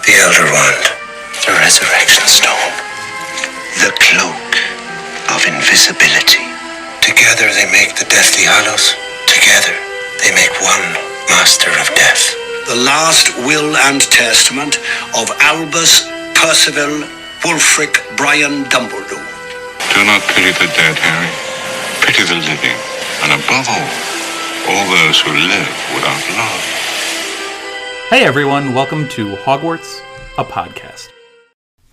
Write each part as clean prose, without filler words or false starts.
The Elder Wand. The Resurrection Stone. The Cloak of Invisibility. Together they make the Deathly Hallows. Together they make one Master of Death. The last will and testament of Albus Percival Wulfric Brian Dumbledore. Do not pity the dead, Harry. Pity the living. And above all those who live without love. Hey everyone, welcome to Hogwarts, a podcast.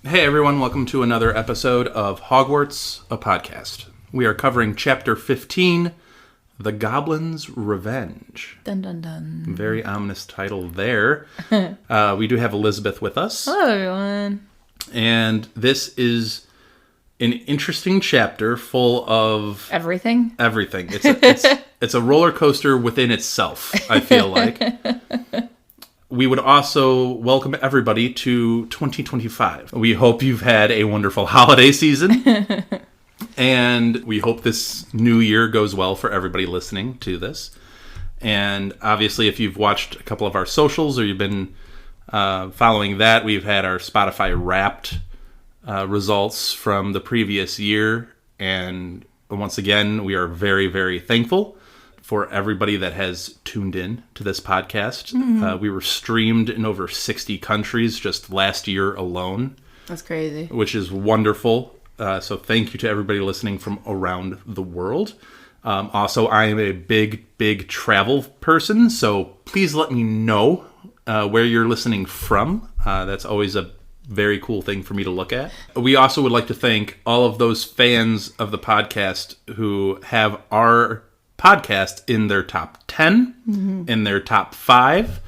Hey everyone, welcome to another episode of Hogwarts, a podcast. We are covering Chapter 15, The Goblin's Revenge. Dun dun dun. Very ominous title there. We do have Elizabeth with us. Hello everyone. And this is an interesting chapter full of... Everything? Everything. It's a roller coaster within itself, I feel like. We would also welcome everybody to 2025. We hope you've had a wonderful holiday season. And we hope this new year goes well for everybody listening to this. And obviously, if you've watched a couple of our socials or you've been following that, we've had our Spotify Wrapped results from the previous year. And once again, we are very, very thankful for everybody that has tuned in to this podcast. Mm-hmm. We were streamed in over 60 countries just last year alone. That's crazy. Which is wonderful. So thank you to everybody listening from around the world. Also, I am a big travel person, so please let me know where you're listening from. That's always a very cool thing for me to look at. We also would like to thank all of those fans of the podcast who have our podcast in their top 10, in their top 5,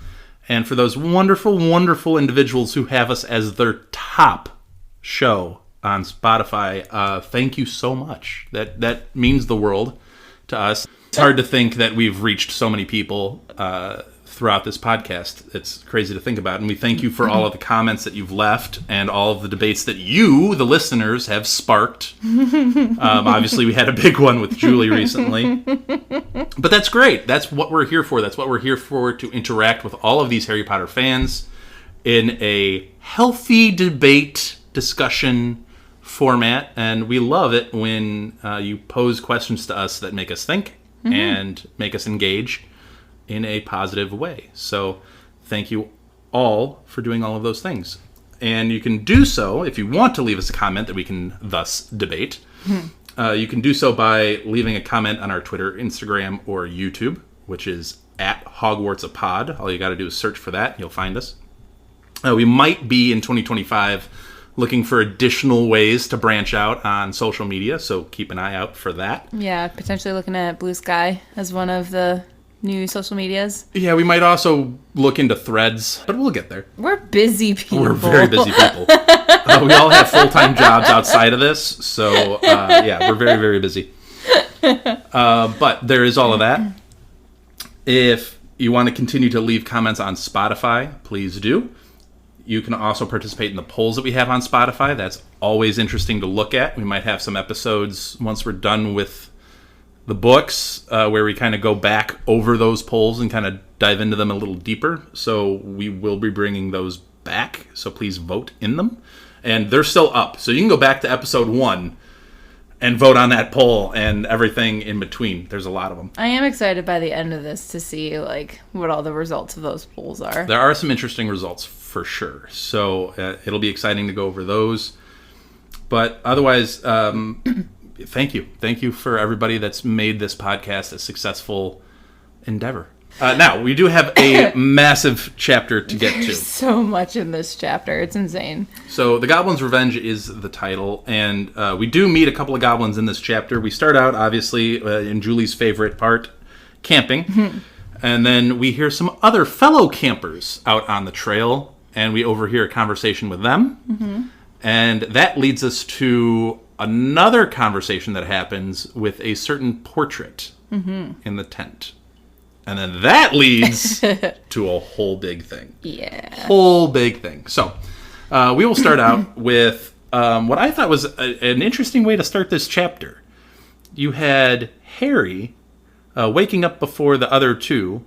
and for those wonderful, wonderful individuals who have us as their top show on Spotify, thank you so much. That means the world to us. It's hard to think that we've reached so many people throughout this podcast. It's crazy to think about. And we thank you for all of the comments that you've left and all of the debates that you, the listeners, have sparked. Obviously, we had a big one with Julie recently. But that's great. That's what we're here for. That's what we're here for, to interact with all of these Harry Potter fans in a healthy debate discussion format. And we love it when you pose questions to us that make us think and make us engage in a positive way. So thank you all for doing all of those things. And you can do so, if you want to leave us a comment that we can thus debate, you can do so by leaving a comment on our Twitter, Instagram, or YouTube, which is at HogwartsAPod. All you got to do is search for that. You'll find us. We might be in 2025 looking for additional ways to branch out on social media, so keep an eye out for that. Yeah, potentially looking at Blue Sky as one of the new social medias. Yeah, we might also look into Threads, but we'll get there. We're busy people. We're very busy people. We all have full-time jobs outside of this, so yeah, we're very, very busy. But there is all of that. If you want to continue to leave comments on Spotify, please do. You can also participate in the polls that we have on Spotify. That's always interesting to look at. We might have some episodes once we're done with the books where we kind of go back over those polls and kind of dive into them a little deeper. So we will be bringing those back. So please vote in them. And they're still up. So you can go back to episode 1 and vote on that poll and everything in between. There's a lot of them. I am excited by the end of this to see what all the results of those polls are. There are some interesting results for sure. So it'll be exciting to go over those. But otherwise... Thank you. Thank you for everybody that's made this podcast a successful endeavor. Now, we do have a massive chapter to get to. There's so much in this chapter. It's insane. So, The Goblin's Revenge is the title, and we do meet a couple of goblins in this chapter. We start out, obviously, in Julie's favorite part, camping. And then we hear some other fellow campers out on the trail, and we overhear a conversation with them. And that leads us to another conversation that happens with a certain portrait in the tent. And then that leads to a whole big thing. Yeah. Whole big thing. So we will start out with what I thought was an interesting way to start this chapter. You had Harry waking up before the other two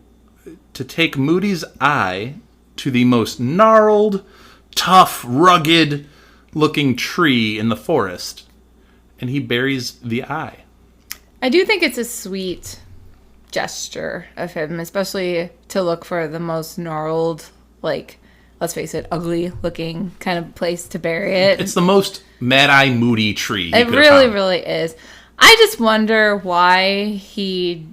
to take Moody's eye to the most gnarled, tough, rugged-looking tree in the forest, and he buries the eye. I do think it's a sweet gesture of him, especially to look for the most gnarled, like, let's face it, ugly-looking kind of place to bury it. It's the most Mad-Eye Moody tree It really, really is. I just wonder why he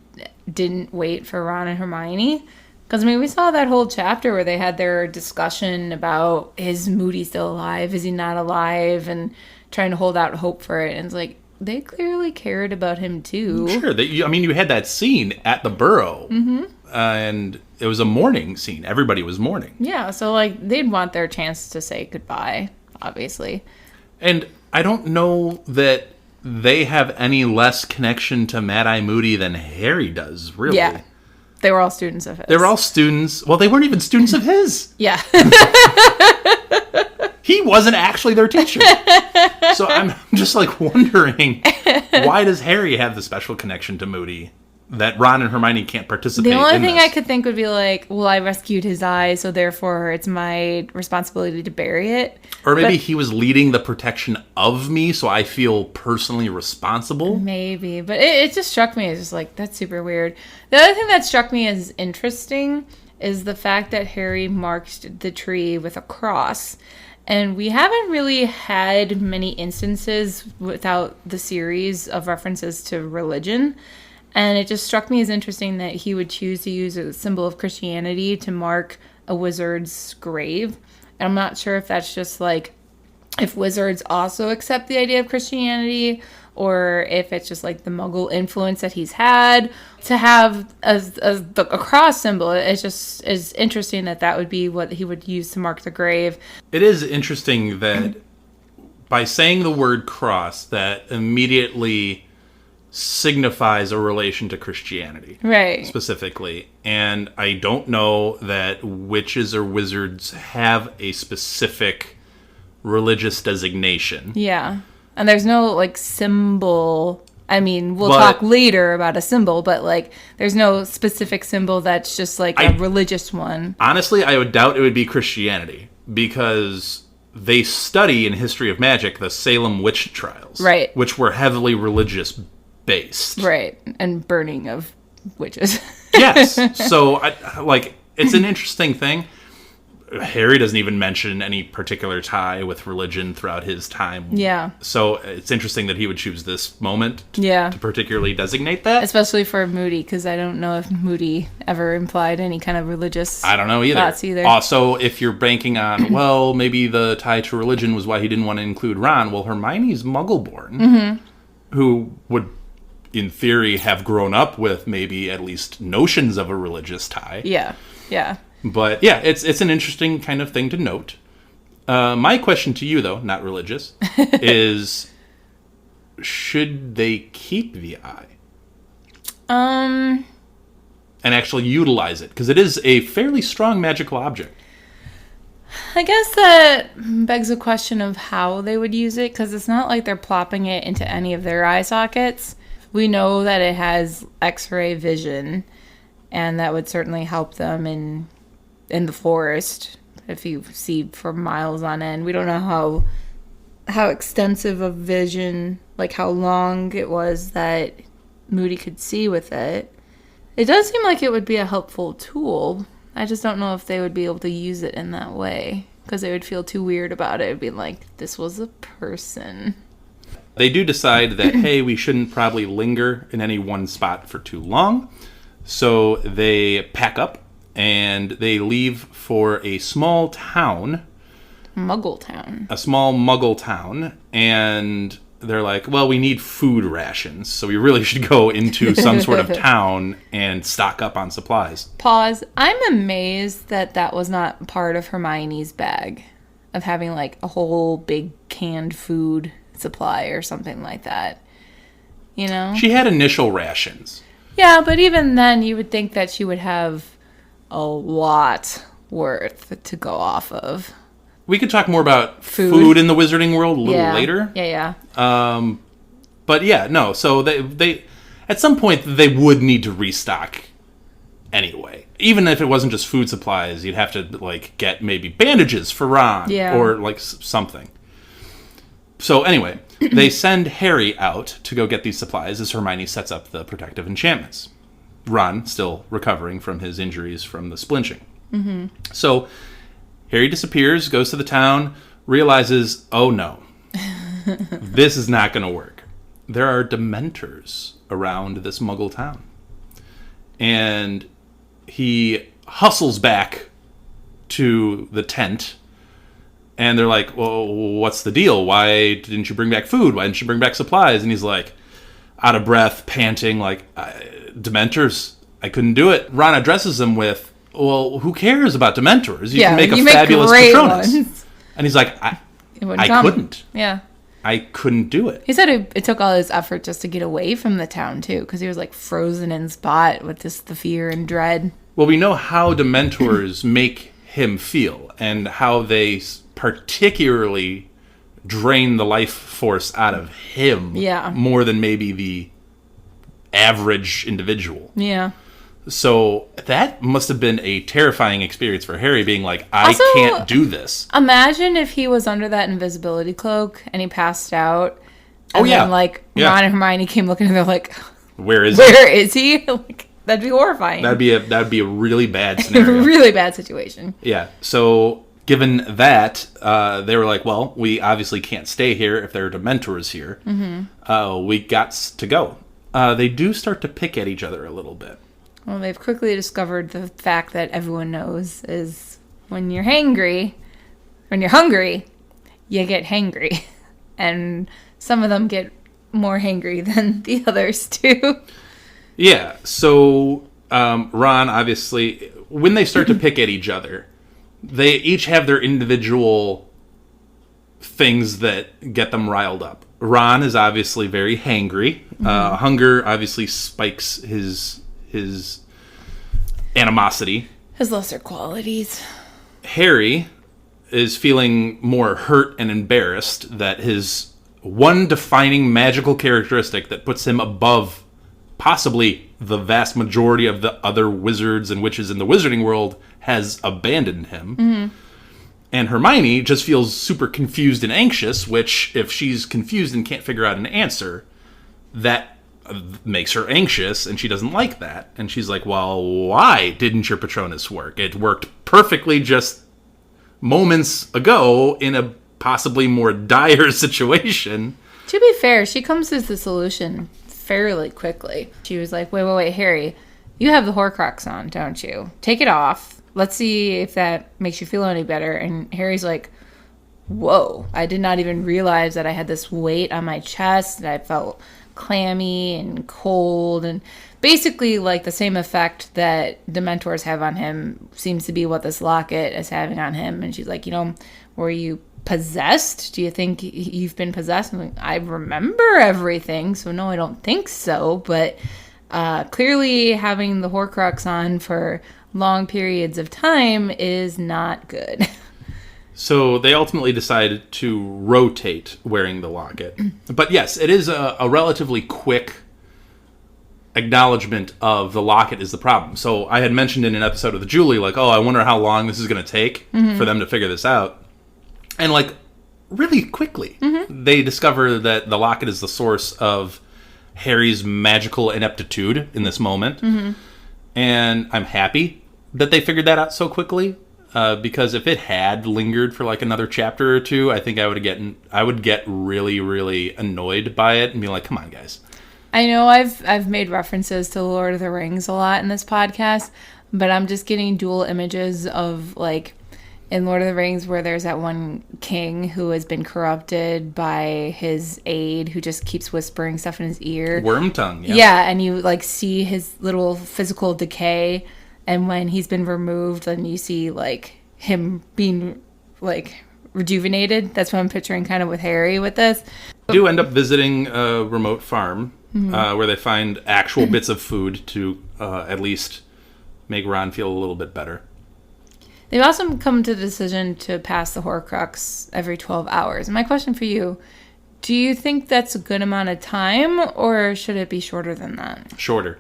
didn't wait for Ron and Hermione. Because, I mean, we saw that whole chapter where they had their discussion about, is Moody still alive? Is he not alive? And trying to hold out hope for it. And it's like, they clearly cared about him, too. Sure. You had that scene at the Burrow. Mm-hmm. And it was a mourning scene. Everybody was mourning. Yeah, so, like, they'd want their chance to say goodbye, obviously. And I don't know that they have any less connection to Mad-Eye Moody than Harry does, really. Yeah. They were all students of his. They were all students. Well, they weren't even students of his. Yeah. He wasn't actually their teacher. So I'm just like wondering, why does Harry have the special connection to Moody that Ron and Hermione can't participate in? The only thing this? I could think would be like, well, I rescued his eye, so therefore it's my responsibility to bury it. Or maybe he was leading the protection of me, so I feel personally responsible. Maybe. But it just struck me as just like, that's super weird. The other thing that struck me as interesting is the fact that Harry marked the tree with a cross. And we haven't really had many instances without the series of references to religion. And it just struck me as interesting that he would choose to use a symbol of Christianity to mark a wizard's grave. And I'm not sure if that's just like, if wizards also accept the idea of Christianity, or if it's just like the Muggle influence that he's had. To have a cross symbol, it's just is interesting that would be what he would use to mark the grave. It is interesting that by saying the word cross, that immediately signifies a relation to Christianity. Right. Specifically. And I don't know that witches or wizards have a specific religious designation. Yeah. And there's no, like, symbol. I mean, we'll talk later about a symbol, but, like, there's no specific symbol that's just, like, a religious one. Honestly, I would doubt it would be Christianity, because they study in History of Magic the Salem witch trials. Right. Which were heavily religious-based. Right. And burning of witches. Yes. So, it's an interesting thing. Harry doesn't even mention any particular tie with religion throughout his time. Yeah. So it's interesting that he would choose this moment to particularly designate that. Especially for Moody, because I don't know if Moody ever implied any kind of religious I don't know either. thoughts either. Also, if you're banking on, well, maybe the tie to religion was why he didn't want to include Ron. Well, Hermione's Muggle-born, who would, in theory, have grown up with maybe at least notions of a religious tie. Yeah. Yeah. But yeah, it's an interesting kind of thing to note. My question to you, though, not religious, is should they keep the eye? And actually utilize it? Because it is a fairly strong magical object. I guess that begs a question of how they would use it, because it's not like they're plopping it into any of their eye sockets. We know that it has X-ray vision, and that would certainly help them in the forest if you see for miles on end. We don't know how extensive of vision, like how long it was that Moody could see with it. It does seem like it would be a helpful tool. I just don't know if they would be able to use it in that way, because they would feel too weird about it. It'd be like, this was a person. They do decide that, hey, we shouldn't probably linger in any one spot for too long. So they pack up and they leave for a small town. Muggle town. A small Muggle town. And they're like, well, we need food rations, so we really should go into some sort of town and stock up on supplies. Pause. I'm amazed that was not part of Hermione's bag, of having like a whole big canned food supply or something like that. You know? She had initial rations. Yeah, but even then you would think that she would have a lot worth to go off of. We could talk more about food in the wizarding world a little later. Yeah. But yeah, no. So they at some point they would need to restock anyway. Even if it wasn't just food supplies, you'd have to, like, get maybe bandages for Ron. Yeah. Or, like, something. So, anyway, they send Harry out to go get these supplies as Hermione sets up the protective enchantments. Ron, still recovering from his injuries from the splinching. Mm-hmm. So, Harry disappears, goes to the town, realizes, oh no, this is not going to work. There are Dementors around this Muggle town. And he hustles back to the tent, and they're like, well, what's the deal? Why didn't you bring back food? Why didn't you bring back supplies? And he's like, out of breath, panting, like, Dementors, I couldn't do it. Ron addresses him with, well, who cares about Dementors? You can make a fabulous Patronus. Ones. And he's like, I couldn't. Yeah. I couldn't do it. He said it took all his effort just to get away from the town, too, because he was, like, frozen in spot with just the fear and dread. Well, we know how Dementors make him feel, and how they particularly drain the life force out of him more than maybe the average individual. Yeah. So that must have been a terrifying experience for Harry, being like, I can't do this. Imagine if he was under that invisibility cloak and he passed out. And then, like, Ron and Hermione came looking and they're like, Where is he? Like, that'd be horrifying. That'd be a really bad scenario. Really bad situation. Yeah. So given that, they were like, well, we obviously can't stay here if there are Dementors here. Mm-hmm. We got to go. They do start to pick at each other a little bit. Well, they've quickly discovered the fact that everyone knows is when you're hungry, you get hangry. And some of them get more hangry than the others, too. Yeah, so Ron, obviously, when they start to pick at each other, they each have their individual things that get them riled up. Ron is obviously very hangry. Mm-hmm. Hunger obviously spikes his animosity. His lesser qualities. Harry is feeling more hurt and embarrassed that his one defining magical characteristic that puts him above possibly the vast majority of the other wizards and witches in the wizarding world has abandoned him. Mm-hmm. And Hermione just feels super confused and anxious, which, if she's confused and can't figure out an answer, that makes her anxious, and she doesn't like that. And she's like, well, why didn't your Patronus work? It worked perfectly just moments ago in a possibly more dire situation. To be fair, she comes to the solution fairly quickly. She was like, wait, Harry, you have the Horcrux on, don't you? Take it off. Let's see if that makes you feel any better. And Harry's like, whoa, I did not even realize that I had this weight on my chest, that I felt clammy and cold, and basically like the same effect that Dementors have on him seems to be what this locket is having on him. And she's like, were you possessed? Do you think you've been possessed? I'm like, I remember everything, so no, I don't think so. But clearly having the Horcrux on for long periods of time is not good. So they ultimately decided to rotate wearing the locket. But yes, it is a relatively quick acknowledgement of the locket is the problem. So I had mentioned in an episode of the Julie, like, I wonder how long this is going to take for them to figure this out. And, like, really quickly, they discover that the locket is the source of Harry's magical ineptitude in this moment. Mm-hmm. And I'm happy that they figured that out so quickly. Because if it had lingered for like another chapter or two, I think I would get really, really annoyed by it and be like, "Come on, guys." I know I've made references to Lord of the Rings a lot in this podcast, but I'm just getting dual images of, like, in Lord of the Rings where there's that one king who has been corrupted by his aide who just keeps whispering stuff in his ear. Wormtongue. Yeah. Yeah, and you like see his little physical decay. And when he's been removed, then you see, like, him being, like, rejuvenated. That's what I'm picturing kind of with Harry with this. They do end up visiting a remote farm where they find actual bits of food to at least make Ron feel a little bit better. They've also come to the decision to pass the Horcrux every 12 hours. And my question for you, do you think that's a good amount of time, or should it be shorter than that? Shorter.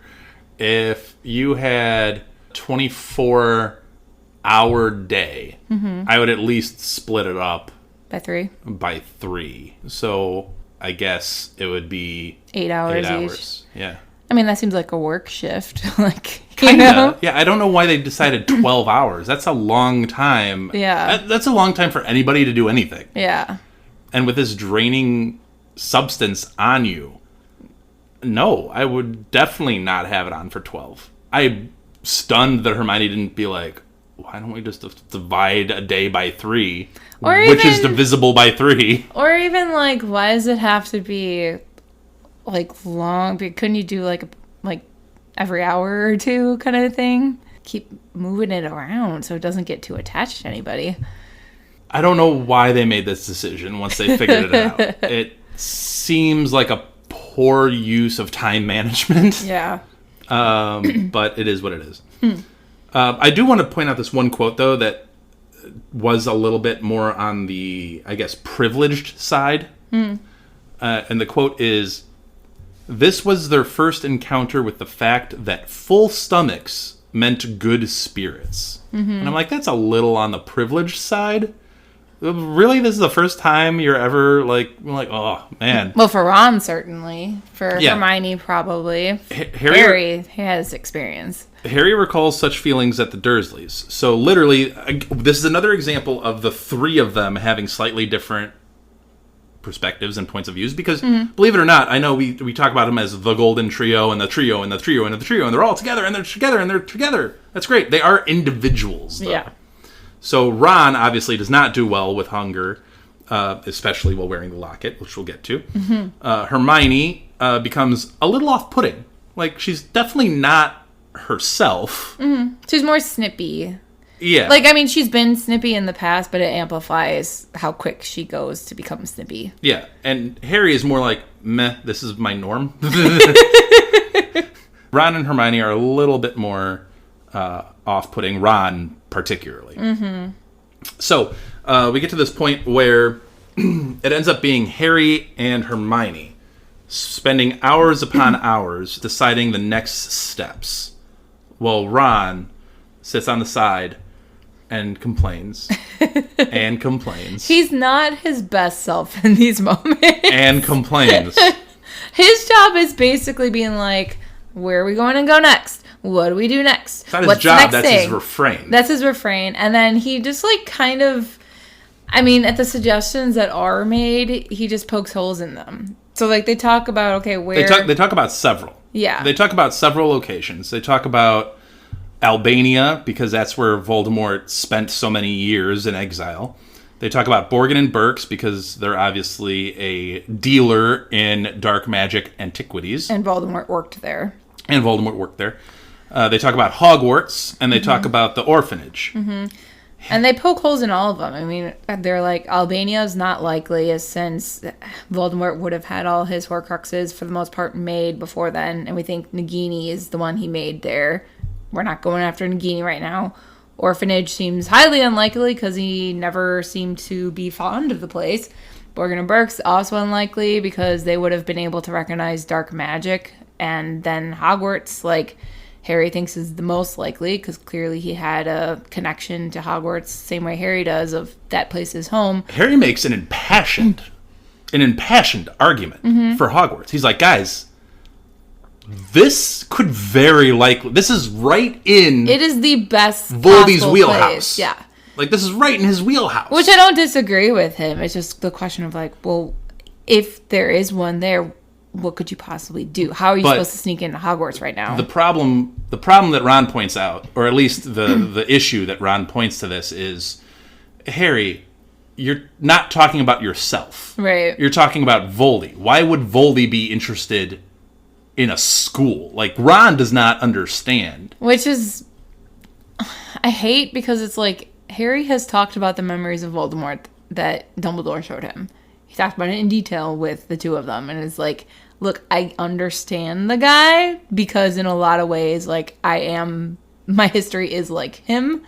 If you had 24-hour day, I would at least split it up By 3? by 3. So I guess it would be 8 hours 8 each. hours. Yeah. I mean, that seems like a work shift. Like, you Kinda. know? Yeah, I don't know why they decided 12 hours. That's a long time. Yeah. That's a long time for anybody to do anything. Yeah. And with this draining substance on you, no, I would definitely not have it on for 12. I'm stunned that Hermione didn't be like, why don't we just divide a day by 3, which is divisible by 3? Or even, like, why does it have to be, like, long? Couldn't you do, like every hour or 2 kind of thing? Keep moving it around so it doesn't get too attached to anybody. I don't know why they made this decision once they figured it out. It seems like a poor use of time management. Yeah. But it is what it is. I do want to point out this one quote, though, that was a little bit more on the, I guess, privileged side. And the quote is, "This was their first encounter with the fact that full stomachs meant good spirits." And I'm like, that's a little on the privileged side. Really? This is the first time you're ever like, oh, man. Well, for Ron, certainly. For Yeah. Hermione, probably. Harry has experience. Harry recalls such feelings at the Dursleys. So literally, this is another example of the 3 of them having slightly different perspectives and points of views. Because, believe it or not, I know we talk about them as the Golden Trio and the Trio and the Trio and the Trio, and they're all together and they're together and they're together. That's great. They are individuals, though. Yeah. So Ron obviously does not do well with hunger, especially while wearing the locket, which we'll get to. Hermione becomes a little off-putting. Like, she's definitely not herself. She's more snippy. Yeah. Like, I mean, she's been snippy in the past, but it amplifies how quick she goes to become snippy. Yeah. And Harry is more like, meh, this is my norm. Ron and Hermione are a little bit more off-putting. Ron, particularly. So, we get to this point where it ends up being Harry and Hermione spending hours upon hours deciding the next steps, while Ron sits on the side and complains and complains. He's not his best self in these moments. And complains. His job is basically being like, where are we going to go next? What do we do next? It's not his What's the job, next that's thing? his refrain. That's his refrain. And then he just, like, kind of, I mean, at the suggestions that are made, he just pokes holes in them. So, like, they talk about, okay, where... They talk about several. Yeah. They talk about several locations. They talk about Albania, because that's where Voldemort spent so many years in exile. They talk about Borgin and Burkes, because they're obviously a dealer in dark magic antiquities. And Voldemort worked there. And Voldemort worked there. They talk about Hogwarts, and they talk about the orphanage. And they poke holes in all of them. I mean, they're like, Albania is not likely, as since Voldemort would have had all his Horcruxes, for the most part, made before then. And we think Nagini is the one he made there. We're not going after Nagini right now. Orphanage seems highly unlikely, because he never seemed to be fond of the place. Borgin and Burkes, also unlikely, because they would have been able to recognize dark magic. And then Hogwarts, like... Harry thinks is the most likely, because clearly he had a connection to Hogwarts, same way Harry does, of that place is home. Harry makes an impassioned argument for Hogwarts. He's like, guys, this could very likely... This is right in... It is the best Voldy's possible wheelhouse. place. Yeah. Like, this is right in his wheelhouse. Which I don't disagree with him. It's just the question of, like, well, if there is one there... What could you possibly do? How are you supposed to sneak into Hogwarts right now? The problem that Ron points out, or at least the issue that Ron points to this is, Harry, you're not talking about yourself. Right. You're talking about Voldy. Why would Voldy be interested in a school? Like, Ron does not understand. Which is... I hate, because it's like, Harry has talked about the memories of Voldemort that Dumbledore showed him. He talked about it in detail with the 2 of them, and it's like... Look, I understand the guy, because in a lot of ways, like, my history is like him.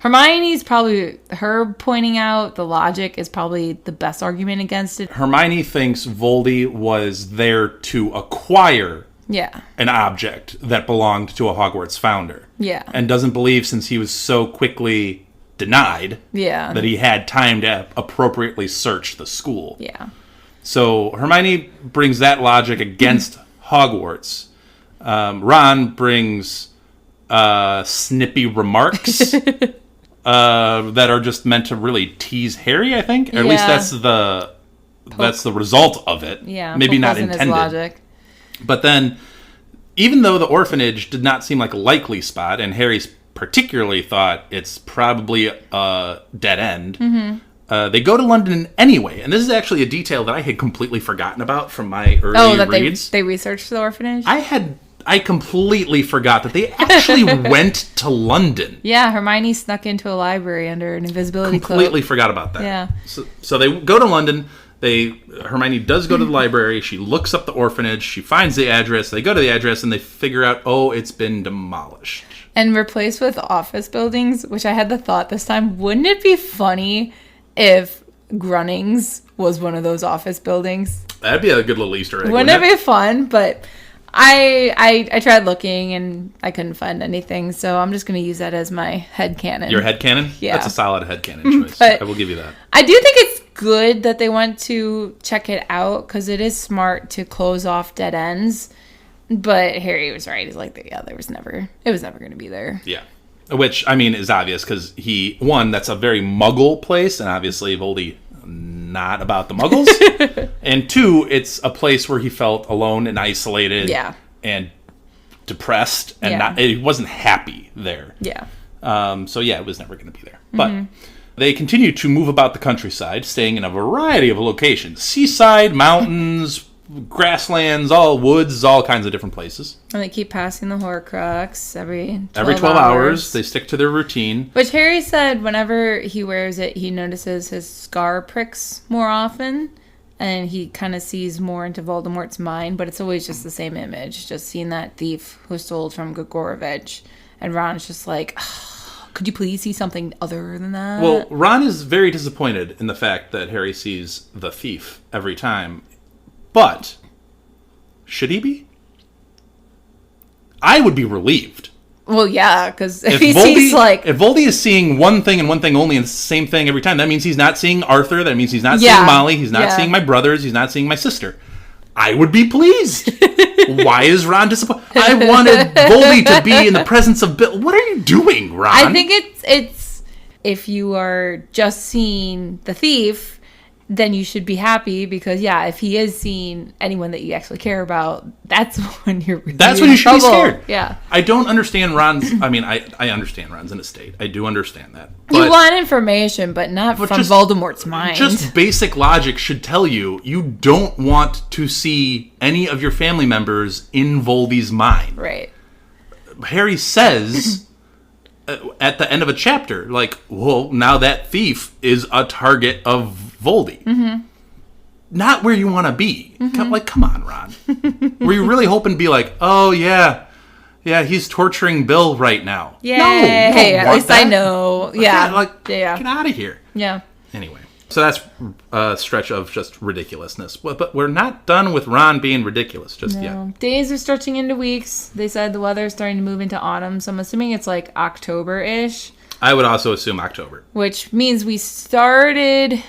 Hermione's probably, her pointing out the logic is probably the best argument against it. Hermione thinks Voldy was there to acquire Yeah. an object that belonged to a Hogwarts founder. Yeah. And doesn't believe, since he was so quickly denied, that he had time to appropriately search the school. Yeah. So Hermione brings that logic against Hogwarts. Ron brings snippy remarks that are just meant to really tease Harry, I think. Or at least that's the result of it. Yeah. Maybe not his intended. Logic. But then, even though the orphanage did not seem like a likely spot, and Harry's particularly thought it's probably a dead end, they go to London anyway. And this is actually a detail that I had completely forgotten about from my early reads. They researched the orphanage? I completely forgot that they actually went to London. Yeah, Hermione snuck into a library under an invisibility cloak. Completely forgot about that. Yeah. So they go to London. Hermione does go to the library. She looks up the orphanage. She finds the address. They go to the address and they figure out, it's been demolished. And replaced with office buildings, which I had the thought this time, wouldn't it be funny if Grunnings was one of those office buildings? That'd be a good little Easter egg. Wouldn't it be fun? But I tried looking and I couldn't find anything, so I'm just going to use that as my headcanon. Your headcanon? Yeah. That's a solid headcanon choice. But I will give you that. I do think it's good that they went to check it out, because it is smart to close off dead ends. But Harry was right. He's like, it was never going to be there. Yeah. Which, I mean, is obvious, because that's a very muggle place, and obviously Voldy not about the muggles. And two, it's a place where he felt alone and isolated and depressed, and he wasn't happy there. Yeah. It was never going to be there. But they continue to move about the countryside, staying in a variety of locations. Seaside, mountains, grasslands, all woods, all kinds of different places. And they keep passing the Horcrux every 12 hours. They stick to their routine. Which Harry said whenever he wears it, he notices his scar pricks more often. And he kind of sees more into Voldemort's mind. But it's always just the same image. Just seeing that thief who stole from Gregorovitch. And Ron's just like, could you please see something other than that? Well, Ron is very disappointed in the fact that Harry sees the thief every time. But, should he be? I would be relieved. Well, yeah, because if Voldy is seeing one thing and one thing only and the same thing every time, that means he's not seeing Arthur, that means he's not seeing Molly, he's not seeing my brothers, he's not seeing my sister. I would be pleased. Why is Ron disappointed? I wanted Voldy to be in the presence of Bill. What are you doing, Ron? I think it's if you are just seeing the thief, then you should be happy, because if he is seeing anyone that you actually care about, that's when you're really that's when you should be scared. Yeah. I don't understand Ron's. I mean, I understand Ron's in a state. I do understand that. But you want information, but not from Voldemort's mind. Just basic logic should tell you don't want to see any of your family members in Voldy's mind. Right. Harry says at the end of a chapter, now that thief is a target of Voldy. Mm-hmm. Not where you want to be. Mm-hmm. Come on, Ron. Were you really hoping to be like, oh, yeah, he's torturing Bill right now? Yeah. No, hey, at least that. I know. Yeah. Get out of here. Yeah. Anyway, so that's a stretch of just ridiculousness. But we're not done with Ron being ridiculous just yet. Days are stretching into weeks. They said the weather is starting to move into autumn, so I'm assuming it's like October-ish. I would also assume October. Which means we started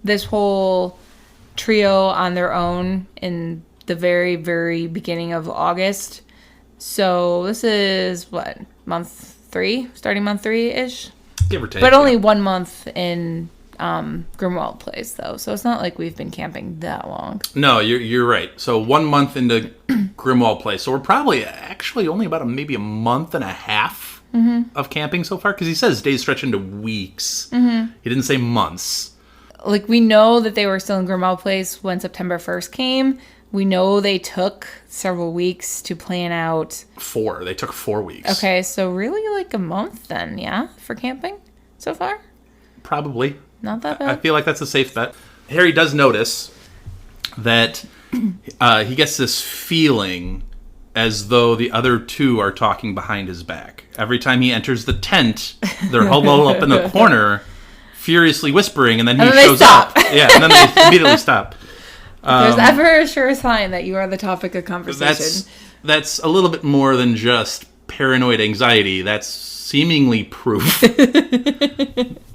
this whole trio on their own in the very, very beginning of August. So this is month 3? Starting month 3-ish? Give or take. But only 1 month in Grimwald Place, though. So it's not like we've been camping that long. No, you're right. So 1 month into Grimwald Place. So we're probably actually only about maybe a month and a half of camping so far, because he says days stretch into weeks. He didn't say months. We know that they were still in Grimmauld Place when September 1st came. We know they took several weeks to plan out. They took 4 weeks. Okay, so really a month then, for camping so far? Probably. Not that bad. I feel like that's a safe bet. Harry does notice that he gets this feeling as though the other two are talking behind his back. Every time he enters the tent, they're huddled up in the corner, furiously whispering, and then he shows up. Yeah, and then they immediately stop. There's ever a sure sign that you are the topic of conversation. That's a little bit more than just paranoid anxiety. That's seemingly proof.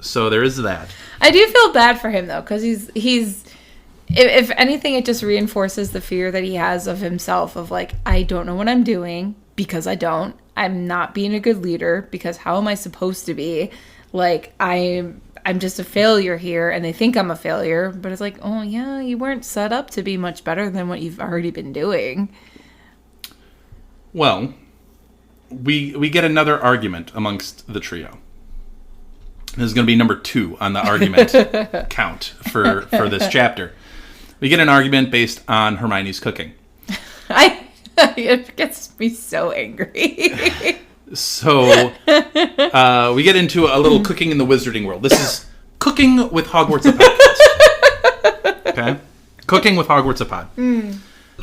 So there is that. I do feel bad for him though, because he's if anything, it just reinforces the fear that he has of himself. Of like, I don't know what I'm doing because I don't. I'm not being a good leader because how am I supposed to be? Like I'm just a failure here, and they think I'm a failure. But it's like, oh yeah, you weren't set up to be much better than what you've already been doing. Well, we get another argument amongst the trio. This is going to be number 2 on the argument count for this chapter. We get an argument based on Hermione's cooking. It gets me so angry. So we get into a little cooking in the wizarding world. This is cooking with Hogwarts a podcast. Okay? Cooking with Hogwarts a pod.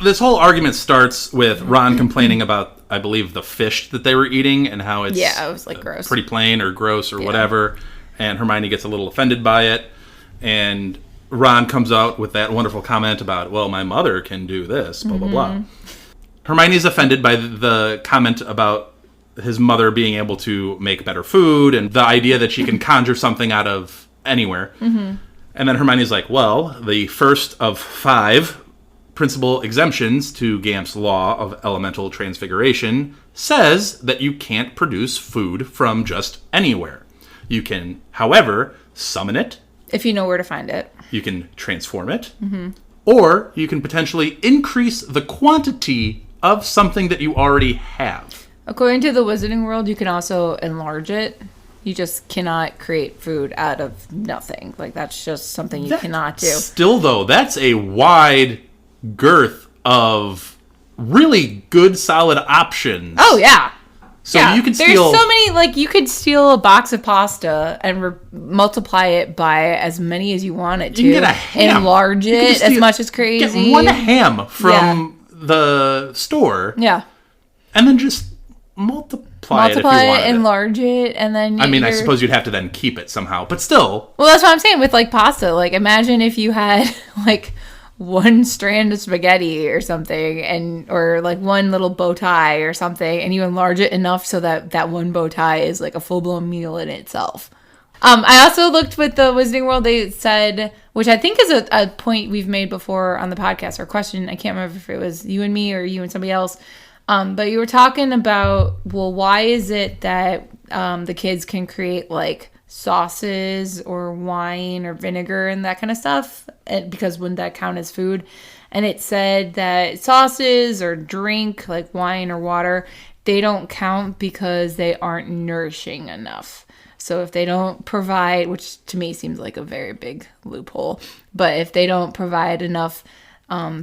This whole argument starts with Ron complaining about, I believe, the fish that they were eating and how it's it was like gross, pretty plain or gross or whatever. And Hermione gets a little offended by it. And Ron comes out with that wonderful comment about, well, my mother can do this, blah, blah, blah. Hermione's offended by the comment about his mother being able to make better food and the idea that she can conjure something out of anywhere. And then Hermione's like, well, the first of 5 principal exemptions to Gamp's law of elemental transfiguration says that you can't produce food from just anywhere. You can, however, summon it. If you know where to find it. You can transform it. Or you can potentially increase the quantity of something that you already have. According to the Wizarding World, you can also enlarge it. You just cannot create food out of nothing. Like, that's just something you cannot do. Still, though, that's a wide girth of really good, solid options. Oh, yeah. So you can steal... There's so many, like, you could steal a box of pasta and multiply it by as many as you want it to. You can get a ham. Enlarge it as much as crazy. Get 1 ham from the store. Yeah. And then just multiply it if you wanted enlarge it, and then... I suppose you'd have to then keep it somehow. But still... Well, that's what I'm saying with, like, pasta. Like, imagine if you had, like... 1 strand of spaghetti or something, or like 1 little bow tie or something, and you enlarge it enough so that 1 bow tie is like a full-blown meal in itself. I also looked with the Wizarding World. They said, which I think is a point we've made before on the podcast, or question, I can't remember if it was you and me or you and somebody else, but you were talking about, well, why is it that the kids can create like sauces or wine or vinegar and that kind of stuff, because wouldn't that count as food? And it said that sauces or drink like wine or water, they don't count because they aren't nourishing enough. So if they don't provide, which to me seems like a very big loophole, but if they don't provide enough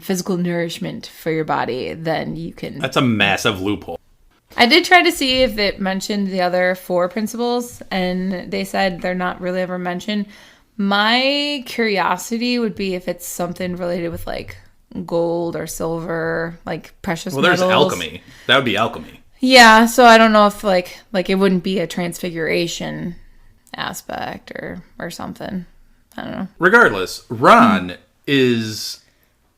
physical nourishment for your body, then you can... That's a massive loophole. I did try to see if it mentioned the other 4 principles, and they said they're not really ever mentioned. My curiosity would be if it's something related with, like, gold or silver, like precious metals. Well, there's alchemy. That would be alchemy. Yeah, so I don't know if, like it wouldn't be a transfiguration aspect or something. I don't know. Regardless, Ron is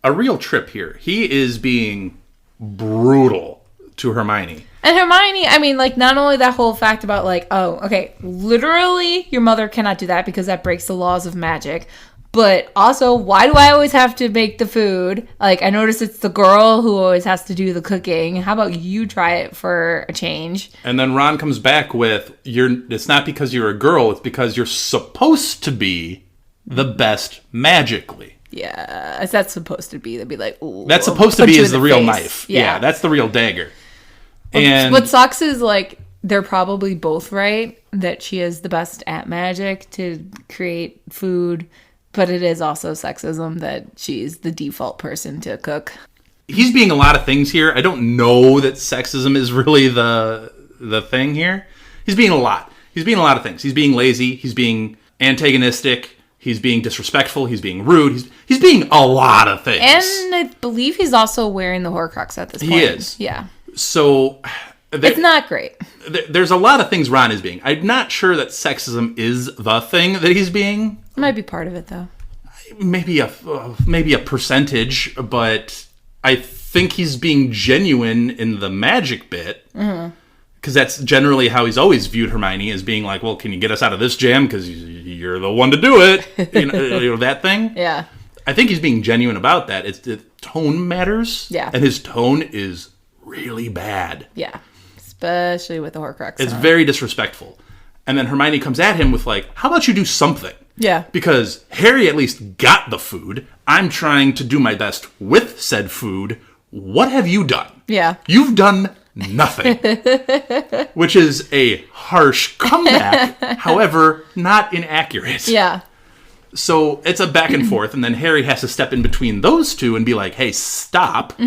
a real trip here. He is being brutal to Hermione. And Hermione, I mean, like, not only that whole fact about, like, oh, okay, literally your mother cannot do that because that breaks the laws of magic. But also, why do I always have to make the food? Like, I notice it's the girl who always has to do the cooking. How about you try it for a change? And then Ron comes back with, it's not because you're a girl, it's because you're supposed to be the best magically. Yeah, that's supposed to be. They'd be like, ooh. That's supposed to be is the real face. Knife. Yeah, that's the real dagger. And what sucks is, like, they're probably both right that she is the best at magic to create food, but it is also sexism that she's the default person to cook. He's being a lot of things here. I don't know that sexism is really the thing here. He's being a lot. He's being a lot of things. He's being lazy. He's being antagonistic. He's being disrespectful. He's being rude. He's being a lot of things. And I believe he's also wearing the Horcrux at this point. He is. Yeah. So... it's not great. There's a lot of things Ron is being. I'm not sure that sexism is the thing that he's being. It might be part of it, though. maybe a percentage, but I think he's being genuine in the magic bit. Because that's generally how he's always viewed Hermione, as being like, well, can you get us out of this jam? Because you're the one to do it. You know, that thing. Yeah. I think he's being genuine about that. The tone matters. Yeah. And his tone is really bad. Yeah. Especially with the Horcrux. It's very disrespectful. And then Hermione comes at him with like, how about you do something? Yeah. Because Harry at least got the food. I'm trying to do my best with said food. What have you done? Yeah. You've done nothing. Which is a harsh comeback, however, not inaccurate. Yeah. So it's a back and forth, and then Harry has to step in between those two and be like, hey, stop.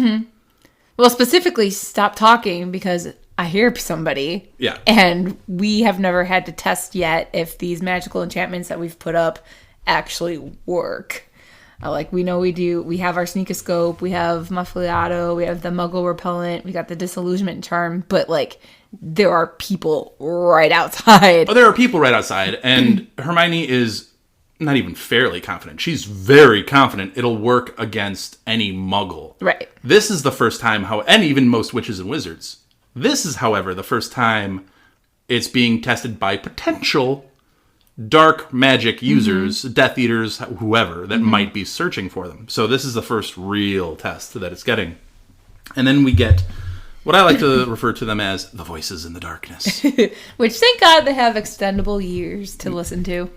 Well, specifically, stop talking because I hear somebody. Yeah. And we have never had to test yet if these magical enchantments that we've put up actually work. Like, we know we do. We have our Sneakoscope, we have Muffliato, we have the Muggle Repellent, we got the Disillusionment Charm, but, like, there are people right outside. Oh, there are people right outside, and Hermione is not even fairly confident. She's very confident it'll work against any Muggle. Right. This is the first time, and even most witches and wizards. This is, however, the first time it's being tested by potential dark magic users, Death Eaters, whoever, that might be searching for them. So this is the first real test that it's getting. And then we get what I like to refer to them as the voices in the darkness. Which, thank God, they have extendable years to listen to.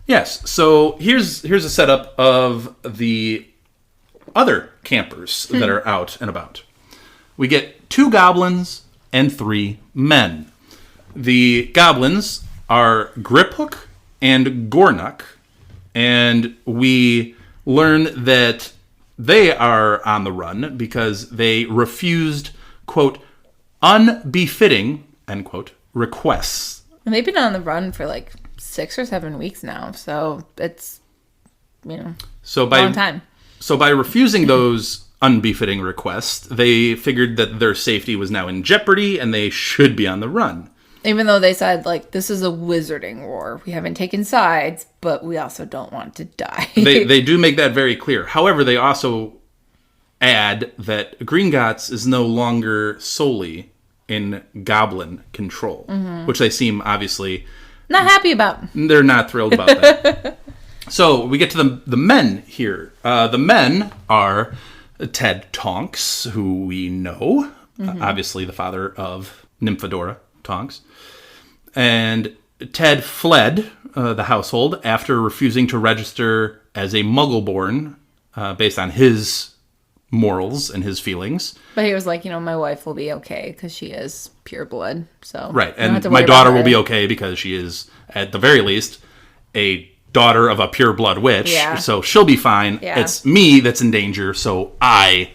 Yes, so here's a setup of the other campers that are out and about. We get 2 goblins and 3 men. The goblins are Griphook and Gornuk, and we learn that they are on the run because they refused, quote, unbefitting, end quote, requests. And they've been on the run for like 6 or 7 weeks now, so it's, a long time. So by refusing those unbefitting requests, they figured that their safety was now in jeopardy and they should be on the run. Even though they said, like, this is a wizarding war. We haven't taken sides, but we also don't want to die. They do make that very clear. However, they also add that Gringotts is no longer solely in goblin control, which they seem obviously not happy about. They're not thrilled about that. So we get to the men here. The men are Ted Tonks, who we know, obviously the father of Nymphadora Tonks. And Ted fled the household after refusing to register as a Muggle-born based on his morals and his feelings. But he was like, my wife will be okay because she is pure blood. So right, and my daughter will be okay because she is, at the very least, a daughter of a pure blood witch. Yeah. So she'll be fine. Yeah. It's me that's in danger, so I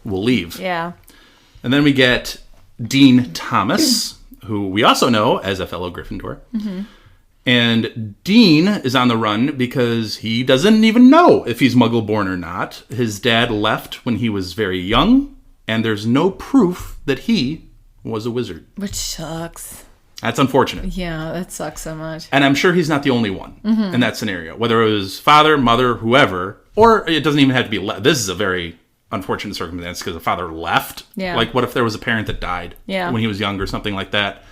will leave. Yeah. And then we get Dean Thomas, who we also know as a fellow Gryffindor. And Dean is on the run because he doesn't even know if he's Muggle-born or not. His dad left when he was very young, and there's no proof that he was a wizard. Which sucks. That's unfortunate. Yeah, that sucks so much. And I'm sure he's not the only one in that scenario. Whether it was father, mother, whoever, or it doesn't even have to be... This is a very unfortunate circumstance because the father left. Yeah. Like, what if there was a parent that died when he was young or something like that?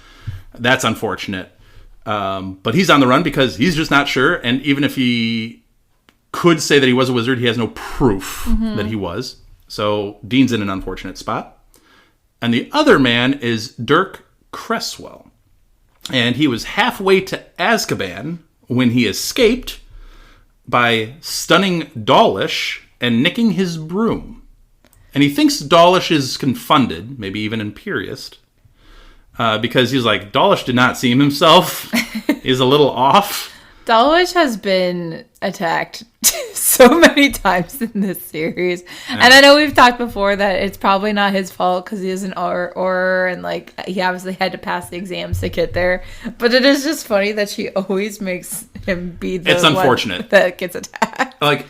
That's unfortunate. But he's on the run because he's just not sure. And even if he could say that he was a wizard, he has no proof that he was. So Dean's in an unfortunate spot. And the other man is Dirk Cresswell. And he was halfway to Azkaban when he escaped by stunning Dawlish and nicking his broom. And he thinks Dawlish is confunded, maybe even imperious, because he's like, Dawlish did not seem himself. He's a little off. Dawlish has been attacked so many times in this series. Yeah. And I know we've talked before that it's probably not his fault because he is an Auror and like he obviously had to pass the exams to get there. But it is just funny that she always makes him be the It's unfortunate. one that gets attacked. Like,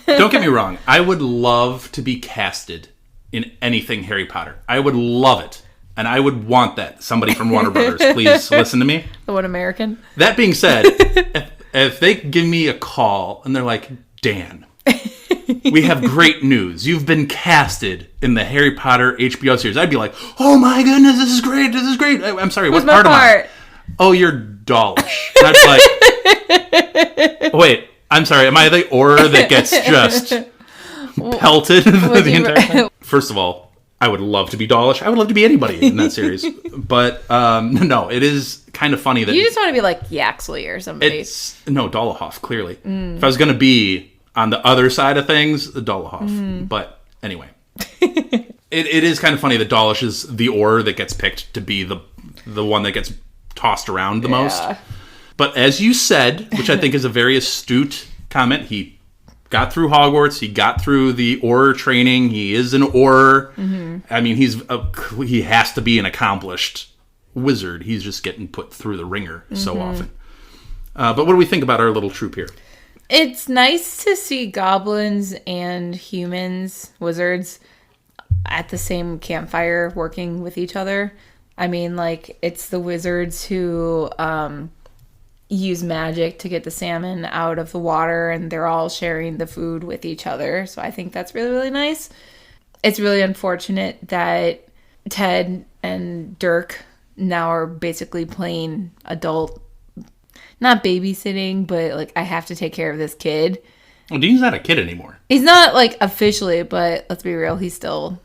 don't get me wrong. I would love to be casted in anything Harry Potter. I would love it. And I would want that. Somebody from Warner Brothers, please listen to me. The one American. That being said, if they give me a call and they're like, Dan, we have great news. You've been casted in the Harry Potter HBO series. I'd be like, oh my goodness, this is great. This is great. I'm sorry, what part am I? Oh, you're Dawlish. And I'd be like, wait, I'm sorry, am I the Auror that gets just pelted the entire time? First of all, I would love to be Dawlish. I would love to be anybody in that series. But no, it is kind of funny that... You just want to be like Yaxley or somebody. No, Dolohov, clearly. If I was going to be on the other side of things, Dolohov. But anyway. it is kind of funny that Dawlish is the Auror that gets picked to be the one that gets tossed around the most. But as you said, which I think is a very astute comment, he got through Hogwarts. He got through the Auror training. He is an Auror. I mean, he has to be an accomplished wizard. He's just getting put through the ringer so often. But what do we think about our little troop here? It's nice to see goblins and humans, wizards, at the same campfire working with each other. I mean, like, it's the wizards who use magic to get the salmon out of the water, and they're all sharing the food with each other. So I think that's really, really nice. It's really unfortunate that Ted and Dirk now are basically playing adult, not babysitting, but like, I have to take care of this kid. Well, Dean's not a kid anymore. He's not like officially, but let's be real, he's still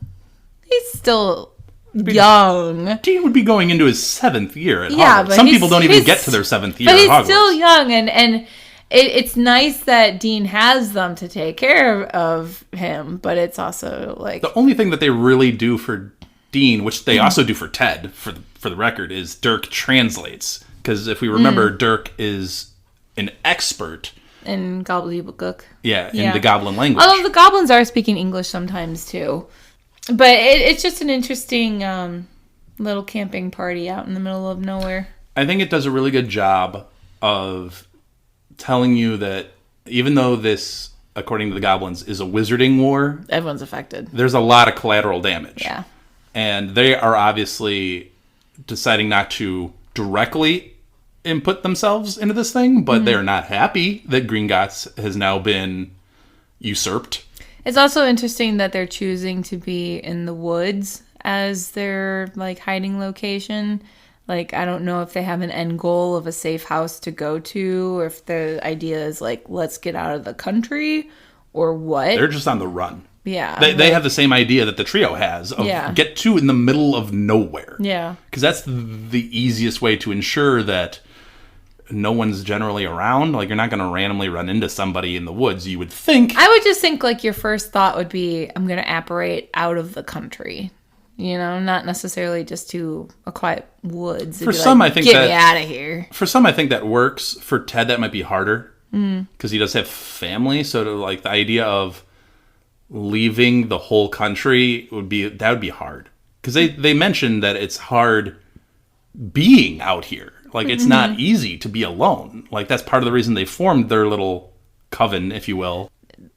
young. Dean would be going into his 7th year at Hogwarts. But some people don't even get to their 7th year at Hogwarts. But he's still young, and it's nice that Dean has them to take care of him, but it's also like... The only thing that they really do for Dean, which they also do for Ted, for the record, is Dirk translates. Because if we remember, Dirk is an expert... in gobbledygook. Yeah, in the goblin language. Although the goblins are speaking English sometimes, too. But it's just an interesting little camping party out in the middle of nowhere. I think it does a really good job of telling you that even though this, according to the goblins, is a wizarding war... Everyone's affected. There's a lot of collateral damage. Yeah. And they are obviously deciding not to directly input themselves into this thing, but they're not happy that Gringotts has now been usurped. It's also interesting that they're choosing to be in the woods as their like hiding location. Like, I don't know if they have an end goal of a safe house to go to, or if the idea is like, let's get out of the country, or what. They're just on the run. Yeah. They have the same idea that the trio has of get to in the middle of nowhere. Yeah. Because that's the easiest way to ensure that no one's generally around. Like, you're not going to randomly run into somebody in the woods, you would think. I would just think, like, your first thought would be, I'm going to apparate out of the country. You know, not necessarily just to a quiet woods. For some, I think get me out of here. For some, I think that works. For Ted, that might be harder. Because he does have family. So, like, the idea of leaving the whole country would be hard. Because they mentioned that it's hard being out here. Like, it's not easy to be alone. Like, that's part of the reason they formed their little coven, if you will.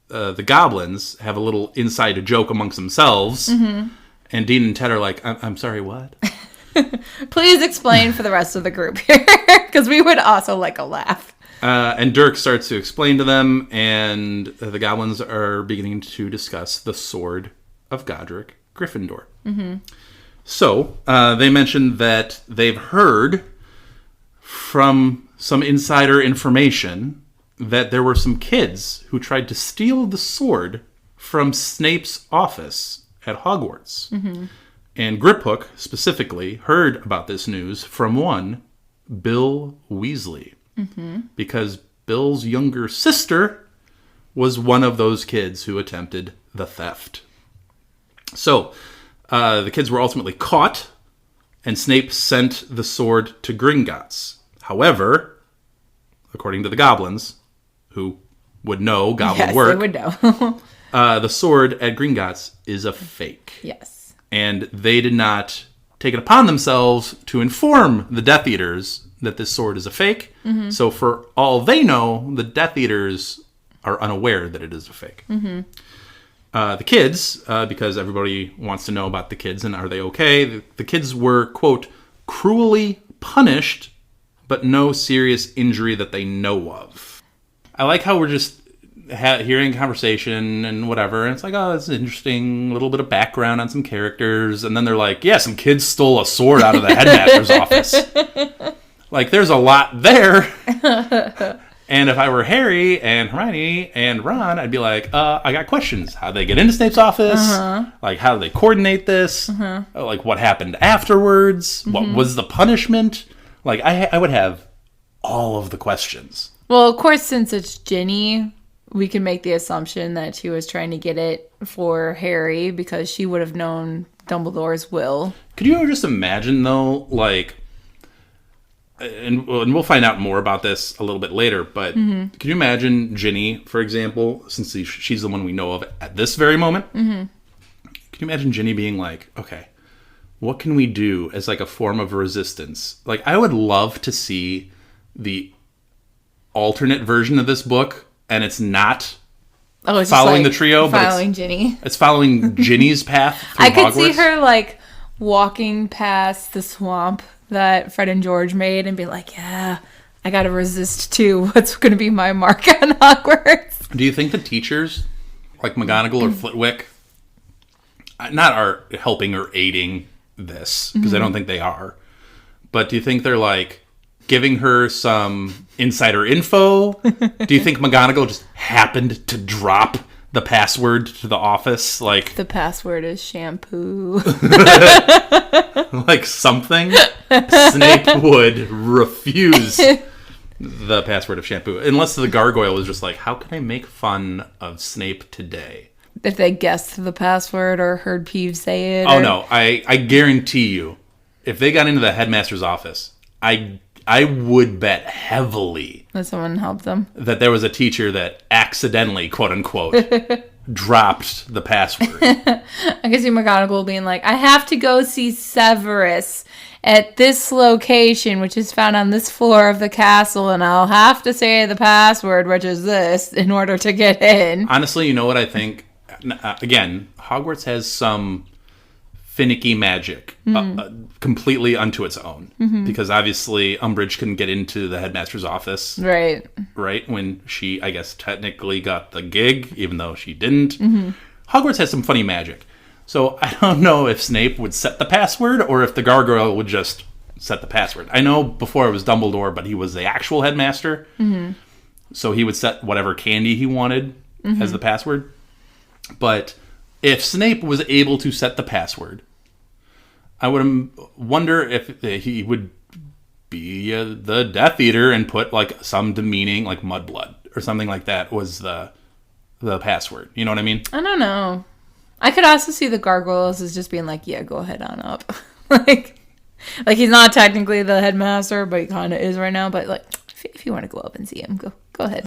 The goblins have a little inside joke amongst themselves. And Dean and Ted are like, I'm sorry, what? Please explain for the rest of the group here. Because we would also like a laugh. And Dirk starts to explain to them, and the goblins are beginning to discuss the Sword of Godric Gryffindor. So, they mentioned that they've heard from some insider information that there were some kids who tried to steal the sword from Snape's office at Hogwarts. And Griphook, specifically, heard about this news from one Bill Weasley. Because Bill's younger sister was one of those kids who attempted the theft. So, the kids were ultimately caught, and Snape sent the sword to Gringotts. However, according to the goblins, who would know goblin work, they would know. the sword at Gringotts is a fake. Yes. And they did not take it upon themselves to inform the Death Eaters that this sword is a fake. So for all they know, the Death Eaters are unaware that it is a fake. The kids, because everybody wants to know about the kids and are they okay, the kids were, quote, cruelly punished, but no serious injury that they know of. I like how we're just hearing conversation and whatever, and it's like, oh, it's interesting, a little bit of background on some characters, and then they're like, yeah, some kids stole a sword out of the headmaster's office. Like, there's a lot there. And if I were Harry and Hermione and Ron, I'd be like, I got questions. How'd they get into Snape's office? Like, how do they coordinate this? Like, what happened afterwards? What was the punishment? Like, I would have all of the questions. Well, of course, since it's Ginny, we can make the assumption that she was trying to get it for Harry because she would have known Dumbledore's will. Could you just imagine, though, like... And we'll find out more about this a little bit later, but can you imagine Ginny, for example, since she's the one we know of at this very moment? Can you imagine Ginny being like, okay, what can we do as like a form of resistance? Like, I would love to see the alternate version of this book, and it's not following the trio, but following Ginny. It's following Ginny's path through I could Hogwarts. see her like walking past the swamp that Fred and George made and be like, yeah, I gotta resist too. What's gonna be my mark on Hogwarts? Do you think the teachers, like McGonagall or Flitwick, not are helping or aiding this, because I don't think they are, but do you think they're like giving her some insider info? Do you think McGonagall just happened to drop the password to the office? Like, The password is shampoo. like something? Snape would refuse the password of shampoo. Unless the gargoyle was just like, how can I make fun of Snape today? If they guessed the password or heard Peeves say it. Oh, no. I guarantee you, if they got into the headmaster's office, I would bet heavily that someone helped them. that there was a teacher that accidentally, quote unquote, dropped the password. I can see McGonagall being like, I have to go see Severus at this location, which is found on this floor of the castle, and I'll have to say the password, which is this, in order to get in. Honestly, you know what I think? Again, Hogwarts has some finicky magic completely unto its own. Because obviously Umbridge couldn't get into the headmaster's office. Right. Right? When she, I guess, technically got the gig, even though she didn't. Hogwarts has some funny magic. So I don't know if Snape would set the password or if the gargoyle would just set the password. I know before it was Dumbledore, but he was the actual headmaster. So he would set whatever candy he wanted as the password. But if Snape was able to set the password, I would wonder if he would be the Death Eater and put like some demeaning, like mudblood or something like that was the password. You know what I mean? I don't know. I could also see the gargoyles as just being like, yeah, go ahead on up. like he's not technically the headmaster, but he kind of is right now. But like, if you want to go up and see him, go ahead.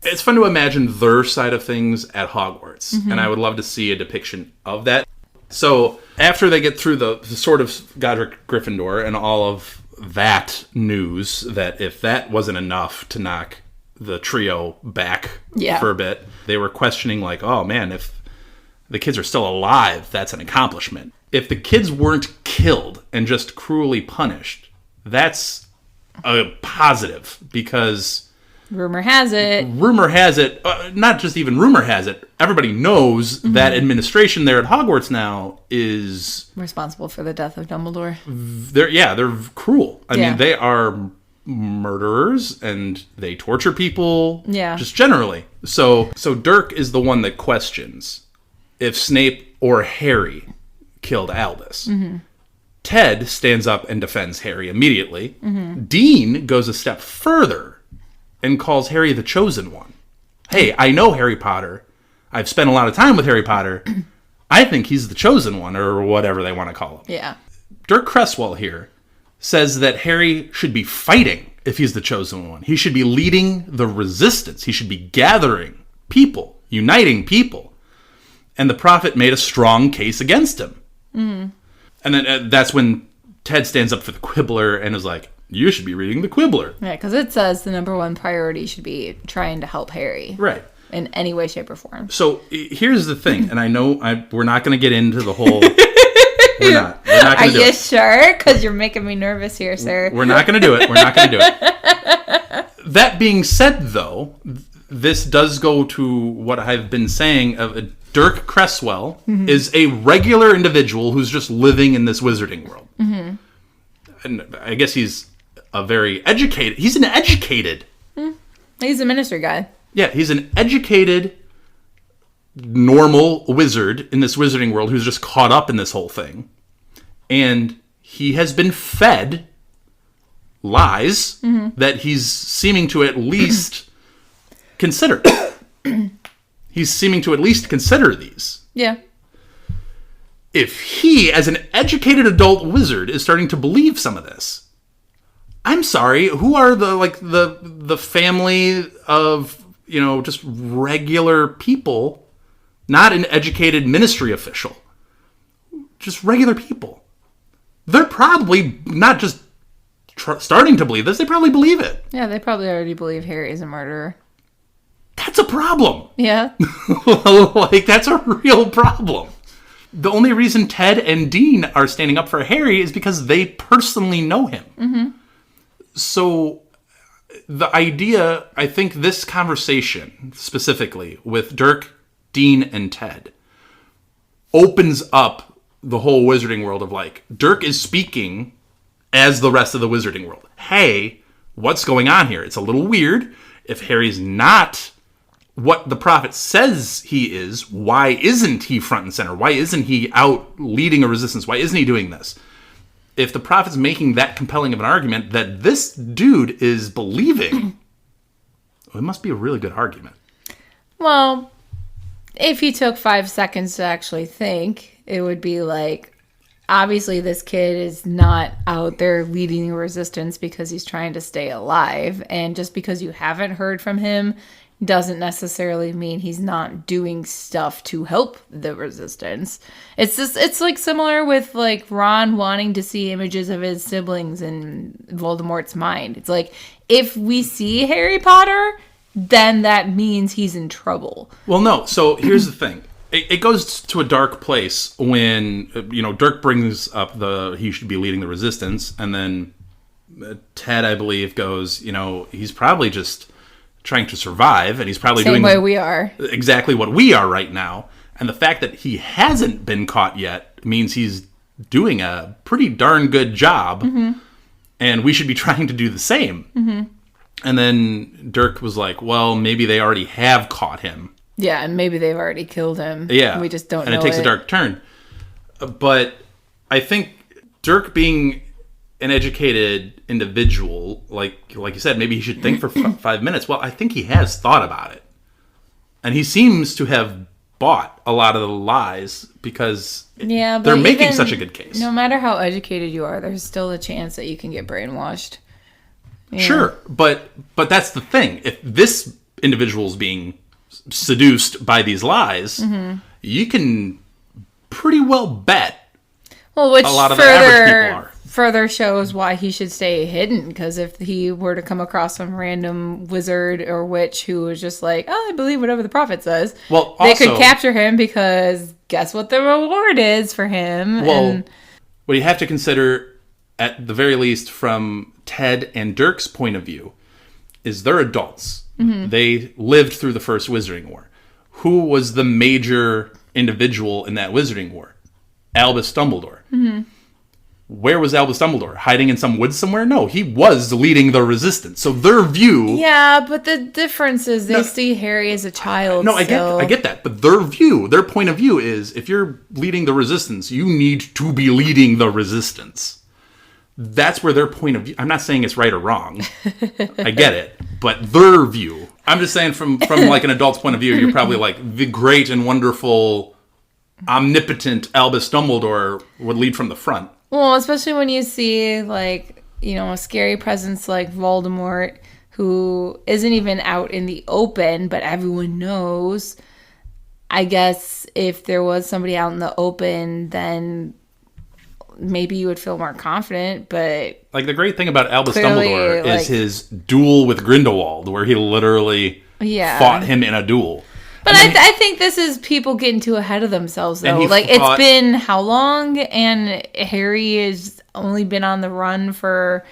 It's fun to imagine their side of things at Hogwarts, and I would love to see a depiction of that. So after they get through the sort of Godric Gryffindor and all of that news, that if that wasn't enough to knock the trio back for a bit, they were questioning like, oh man, if the kids are still alive, that's an accomplishment. If the kids weren't killed and just cruelly punished, that's a positive, because rumor has it, not just even rumor has it, everybody knows that administration there at Hogwarts now is responsible for the death of Dumbledore. They're cruel. I mean, they are murderers and they torture people. Just generally. So Dirk is the one that questions if Snape or Harry killed Albus. Ted stands up and defends Harry immediately. Dean goes a step further and calls Harry the chosen one. Hey, I know Harry Potter. I've spent a lot of time with Harry Potter. I think he's the chosen one, or whatever they want to call him. Yeah. Dirk Cresswell here says that Harry should be fighting if he's the chosen one. He should be leading the resistance. He should be gathering people, uniting people. And the prophet made a strong case against him. And then that's when Ted stands up for the Quibbler and is like, you should be reading the Quibbler. Yeah, because it says the number one priority should be trying to help Harry. Right. In any way, shape, or form. So here's the thing, and I know we're not going to get into the whole... We're not going to do it. Are you sure? Because you're making me nervous here, sir. We're not going to do it. That being said, though, this does go to what I've been saying of Dirk Cresswell is a regular individual who's just living in this wizarding world. Mm-hmm. And I guess he's an educated... He's a ministry guy. Yeah, he's an educated, normal wizard in this wizarding world who's just caught up in this whole thing. And he has been fed lies that he's seeming to at least consider. He's seeming to at least consider these. Yeah. If he, as an educated adult wizard, is starting to believe some of this, I'm sorry, who are the family of, just regular people, not an educated ministry official, just regular people? They're probably not just starting to believe this, they probably believe it. Yeah, they probably already believe Harry is a murderer. That's a problem. Yeah. That's a real problem. The only reason Ted and Dean are standing up for Harry is because they personally know him. Mm-hmm. So the idea, I think this conversation specifically with Dirk, Dean, and Ted opens up the whole wizarding world of Dirk is speaking as the rest of the wizarding world. Hey, what's going on here? It's a little weird. If Harry's not what the prophet says he is, why isn't he front and center? Why isn't he out leading a resistance? Why isn't he doing this? If the prophet's making that compelling of an argument that this dude is believing, it must be a really good argument. Well, if he took 5 seconds to actually think, it would be obviously this kid is not out there leading a resistance because he's trying to stay alive. And just because you haven't heard from him doesn't necessarily mean he's not doing stuff to help the resistance. It's similar with Ron wanting to see images of his siblings in Voldemort's mind. It's if we see Harry Potter, then that means he's in trouble. Well, no. So here's the thing. It goes to a dark place when, Dirk brings up he should be leading the resistance. And then Ted, I believe, goes, he's probably just trying to survive, and he's probably Same doing way we are. Exactly what we are right now. And the fact that he hasn't been caught yet means he's doing a pretty darn good job, and we should be trying to do the same. Mm-hmm. And then Dirk was like, well, maybe they already have caught him. Yeah, and maybe they've already killed him. Yeah. We just don't know. And it takes a dark turn. But I think Dirk being an educated individual, like you said, maybe he should think for 5 minutes. Well, I think he has thought about it. And he seems to have bought a lot of the lies because they're making such a good case. No matter how educated you are, there's still a chance that you can get brainwashed. Yeah. Sure, but that's the thing. If this individual is being seduced by these lies, you can pretty well bet a lot of the average people are. Further shows why he should stay hidden, because if he were to come across some random wizard or witch who was just I believe whatever the prophet says, well, they could capture him, because guess what the reward is for him? Well, what you have to consider, at the very least from Ted and Dirk's point of view, is they're adults. Mm-hmm. They lived through the First Wizarding War. Who was the major individual in that Wizarding War? Albus Dumbledore. Mm-hmm. Where was Albus Dumbledore? Hiding in some woods somewhere? No, he was leading the resistance. So their view... Yeah, but the difference is they see Harry as a child. No, I get that. But their point of view is, if you're leading the resistance, you need to be leading the resistance. That's where their point of view... I'm not saying it's right or wrong. I get it. But their view... I'm just saying from an adult's point of view, you're probably the great and wonderful, omnipotent Albus Dumbledore would lead from the front. Well, especially when you see, a scary presence like Voldemort, who isn't even out in the open, but everyone knows. I guess if there was somebody out in the open, then maybe you would feel more confident, but... the great thing about Albus Dumbledore is his duel with Grindelwald, where he literally fought him in a duel. But I think this is people getting too ahead of themselves, though. It's been how long? And Harry has only been on the run for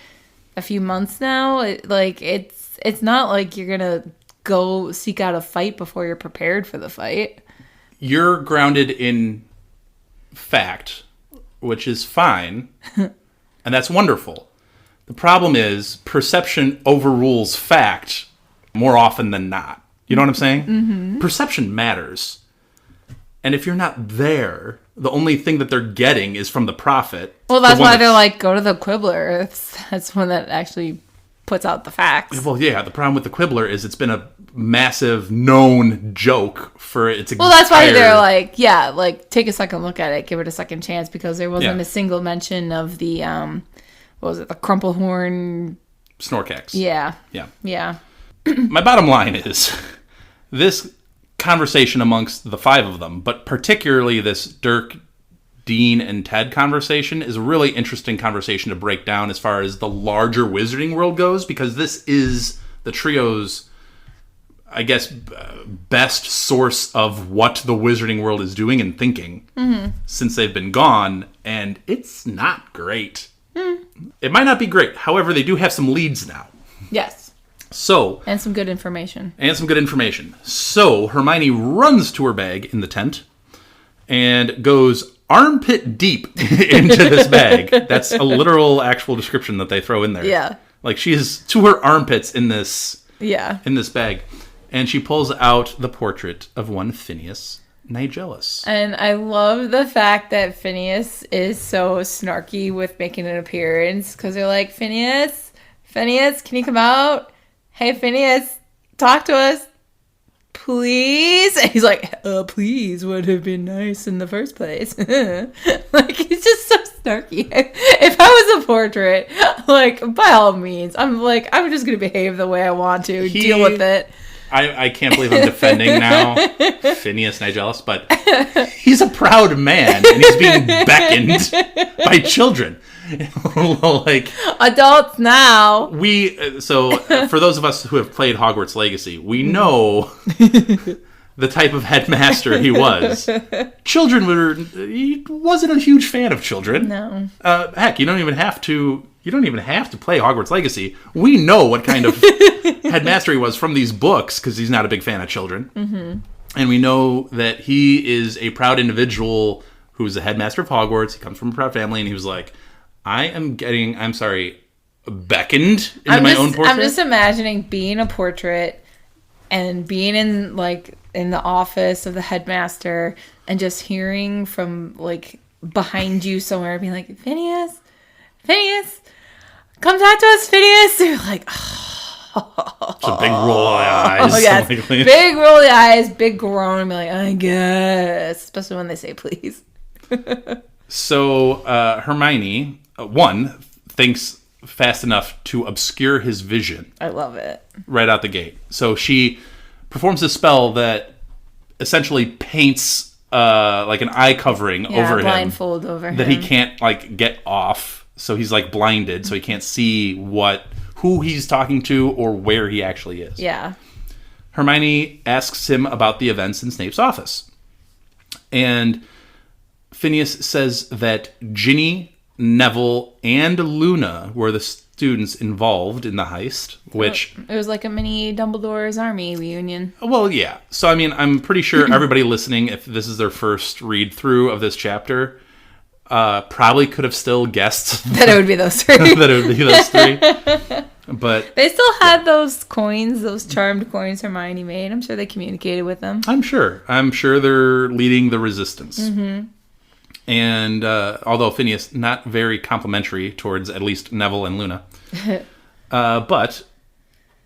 a few months now. It's not like you're going to go seek out a fight before you're prepared for the fight. You're grounded in fact, which is fine, and that's wonderful. The problem is perception overrules fact more often than not. You know what I'm saying? Mm-hmm. Perception matters. And if you're not there, the only thing that they're getting is from the prophet. Well, that's why they're like, go to the Quibbler. That's one that actually puts out the facts. Well, yeah, the problem with the Quibbler is it's been a massive known joke for its Well, that's why they're like, yeah, like, take a second look at it, give it a second chance, because there wasn't a single mention of the, what was it, the Crumplehorn... Snorkax. Yeah. Yeah. My bottom line is, this conversation amongst the five of them, but particularly this Dirk, Dean, and Ted conversation is a really interesting conversation to break down as far as the larger wizarding world goes, because this is the trio's, I guess, best source of what the wizarding world is doing and thinking since they've been gone, and it's not great. It might not be great. However, they do have some leads now. Yes. And some good information. So Hermione runs to her bag in the tent and goes armpit deep into this bag. That's a literal, actual description that they throw in there. Yeah. Like, she is to her armpits in this bag. And she pulls out the portrait of one Phineas Nigellus. And I love the fact that Phineas is so snarky with making an appearance, because they're like, Phineas, can you come out? Hey, Phineas, talk to us, please. And he's like, please would have been nice in the first place. Like, he's just so snarky. If I was a portrait, like, by all means, I'm just going to behave the way I want to, deal with it. I can't believe I'm defending now Phineas Nigellus, but he's a proud man, and he's being beckoned by children. Like, adults now. So for those of us who have played Hogwarts Legacy, we know the type of headmaster he was. He wasn't a huge fan of children. No. Heck, you don't even have to play Hogwarts Legacy. We know what kind of headmaster he was from these books, because he's not a big fan of children. Mm-hmm. And we know that he is a proud individual who's the headmaster of Hogwarts. He comes from a proud family, and he was like, beckoned into my own portrait. I'm just imagining being a portrait and being in the office of the headmaster and just hearing from, like, behind you somewhere, being like, Phineas, come talk to us, Phineas. And you're like, It's a big roll of the eyes. Oh, yes. Big roll of the eyes, big groan, and be like, I guess. Especially when they say please. So Hermione, thinks fast enough to obscure his vision. I love it. Right out the gate. So she performs a spell that essentially paints like an eye covering over him. Blindfold over him. That he can't, like, get off. So he's, like, blinded, so he can't see who he's talking to or where he actually is. Yeah. Hermione asks him about the events in Snape's office. And Phineas says that Ginny, Neville, and Luna were the students involved in the heist, which... It was like a mini Dumbledore's Army reunion. Well, yeah. So, I mean, I'm pretty sure everybody listening, if this is their first read-through of this chapter, probably could have still guessed... that it would be those three. that it would be those three. But they still had those coins, those charmed coins Hermione made. I'm sure they communicated with them. I'm sure they're leading the resistance. Mm-hmm. And although Phineas, not very complimentary towards at least Neville and Luna. But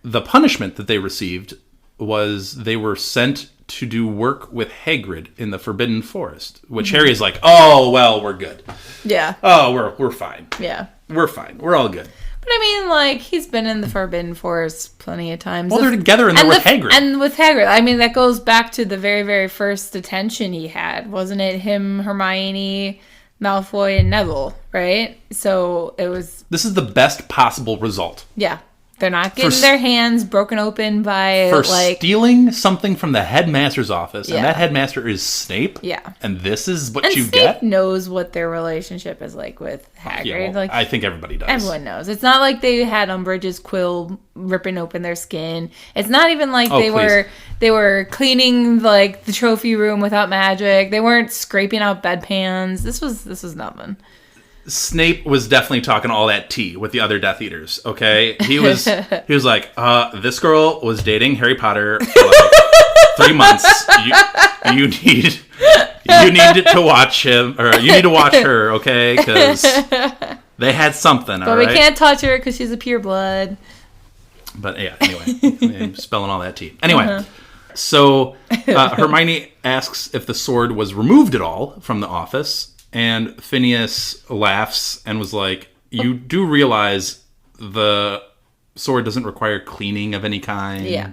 the punishment that they received was they were sent to do work with Hagrid in the Forbidden Forest. Which Harry is like, oh, well, we're good. Yeah. Oh, we're fine. Yeah. We're fine. We're all good. But I mean, like, he's been in the Forbidden Forest plenty of times. Well, they're together and they're with Hagrid. And with Hagrid. I mean, that goes back to the very, very first detention he had. Wasn't it him, Hermione, Malfoy, and Neville, right? So it was... This is the best possible result. Yeah. They're not getting their hands broken open by, for stealing something from the headmaster's office. Yeah. And that headmaster is Snape. Yeah. And this is what and you Snape get? knows what their relationship is like with Hagrid. Yeah, well, like I think everybody does. Everyone knows. It's not like they had Umbridge's quill ripping open their skin. It's not even like they were cleaning like the trophy room without magic. They weren't scraping out bedpans. This was nothing. Snape was definitely talking all that tea with the other Death Eaters, okay? He was like, this girl was dating Harry Potter for like 3 months. You need to watch him, or you need to watch her, okay? Because they had something, all right? But we can't touch her because she's a pureblood. But yeah, anyway, I'm spelling all that tea. Anyway, so Hermione asks if the sword was removed at all from the office. And Phineas laughs and was like, you do realize the sword doesn't require cleaning of any kind. Yeah.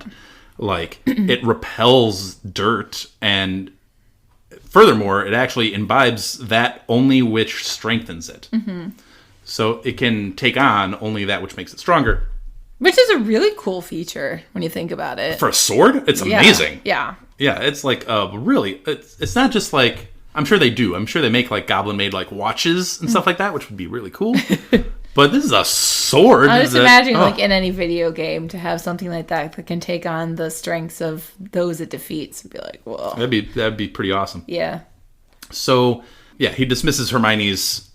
Like, it repels dirt. And furthermore, it actually imbibes that only which strengthens it. Mm-hmm. So it can take on only that which makes it stronger. Which is a really cool feature when you think about it. For a sword? It's amazing. Yeah. Yeah, it's like really, it's not just like, I'm sure they do. I'm sure they make like Goblin made like watches and stuff like that, which would be really cool. But this is a sword. I just imagine like in any video game to have something like that can take on the strengths of those it defeats and be like, whoa. That'd be pretty awesome. Yeah. So yeah, he dismisses Hermione's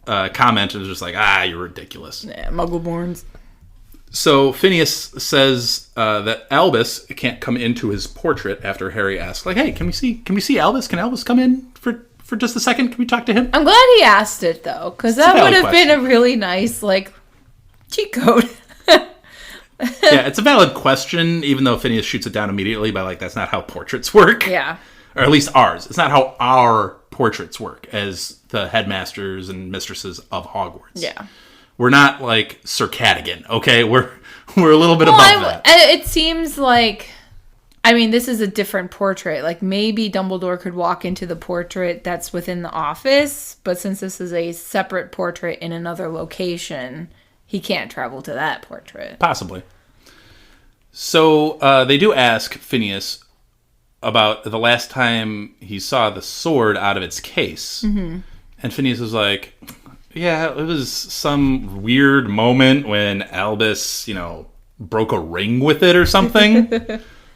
comment and is just like, you're ridiculous. Yeah, Muggleborns. So Phineas says that Albus can't come into his portrait after Harry asks, like, hey, can we see Albus? Can Albus come in for just a second? Can we talk to him? I'm glad he asked it, though, because that would have been a really nice, like, cheat code. Yeah, it's a valid question, even though Phineas shoots it down immediately by, like, that's not how portraits work. Yeah. Or at least ours. It's not how our portraits work as the headmasters and mistresses of Hogwarts. Yeah. We're not like Sir Cadogan, okay? We're a little bit above that. It seems like, I mean, this is a different portrait. Like, maybe Dumbledore could walk into the portrait that's within the office, but since this is a separate portrait in another location, he can't travel to that portrait. Possibly. So they do ask Phineas about the last time he saw the sword out of its case. Mm-hmm. And Phineas was like, yeah, it was some weird moment when Albus, broke a ring with it or something.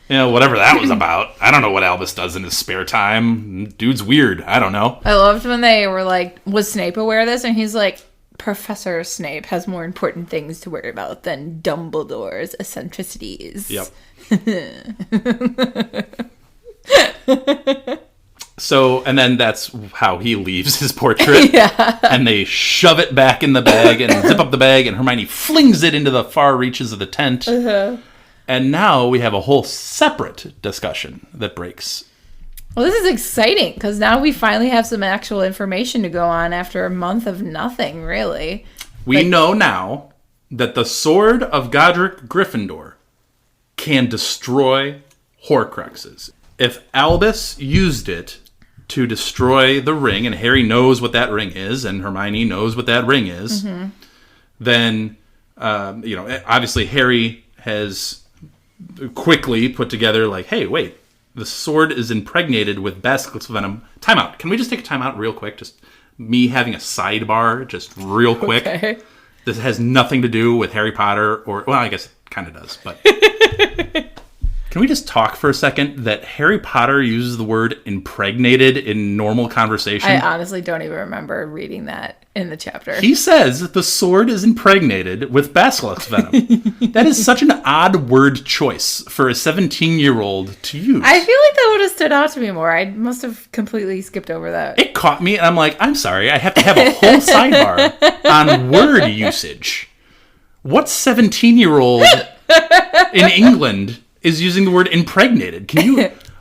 Whatever that was about. I don't know what Albus does in his spare time. Dude's weird. I don't know. I loved when they were like, was Snape aware of this? And he's like, Professor Snape has more important things to worry about than Dumbledore's eccentricities. Yep. So, and then that's how he leaves his portrait. Yeah. And they shove it back in the bag and zip up the bag, and Hermione flings it into the far reaches of the tent. Uh-huh. And now we have a whole separate discussion that breaks. Well, this is exciting, because now we finally have some actual information to go on after a month of nothing, really. We know now that the sword of Godric Gryffindor can destroy Horcruxes. If Albus used it to destroy the ring, and Harry knows what that ring is, and Hermione knows what that ring is, mm-hmm. then, obviously Harry has quickly put together, like, hey, wait, the sword is impregnated with Basilisc's venom. Timeout. Can we just take a timeout real quick? Just me having a sidebar, just real quick. Okay. This has nothing to do with Harry Potter, well, I guess it kind of does, but... Can we just talk for a second that Harry Potter uses the word impregnated in normal conversation? I honestly don't even remember reading that in the chapter. He says that the sword is impregnated with Basilisc's venom. That is such an odd word choice for a 17-year-old to use. I feel like that would have stood out to me more. I must have completely skipped over that. It caught me, and I'm like, I'm sorry, I have to have a whole sidebar on word usage. What 17-year-old in England is using the word impregnated?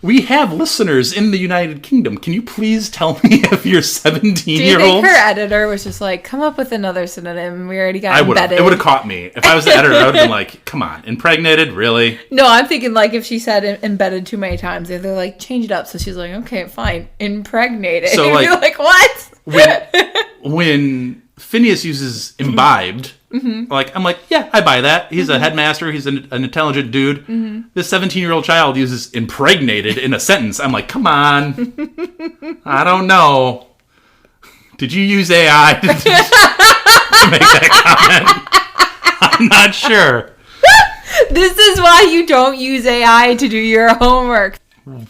We have listeners in the United Kingdom. Can you please tell me if your 17-year-old... Do you think her editor was just like, come up with another synonym? We already got embedded. It would have caught me. If I was the editor, I would have been like, come on, impregnated? Really? No, I'm thinking like if she said embedded too many times, they're like, change it up. So she's like, okay, fine, impregnated. So like, you're like, what? when Phineas uses imbibed. Like, I'm like, yeah, I buy that. He's a headmaster. He's an intelligent dude. This 17-year-old child uses impregnated in a sentence. I'm like, come on. I don't know. Did you use AI to make that comment? I'm not sure. This is why you don't use AI to do your homework.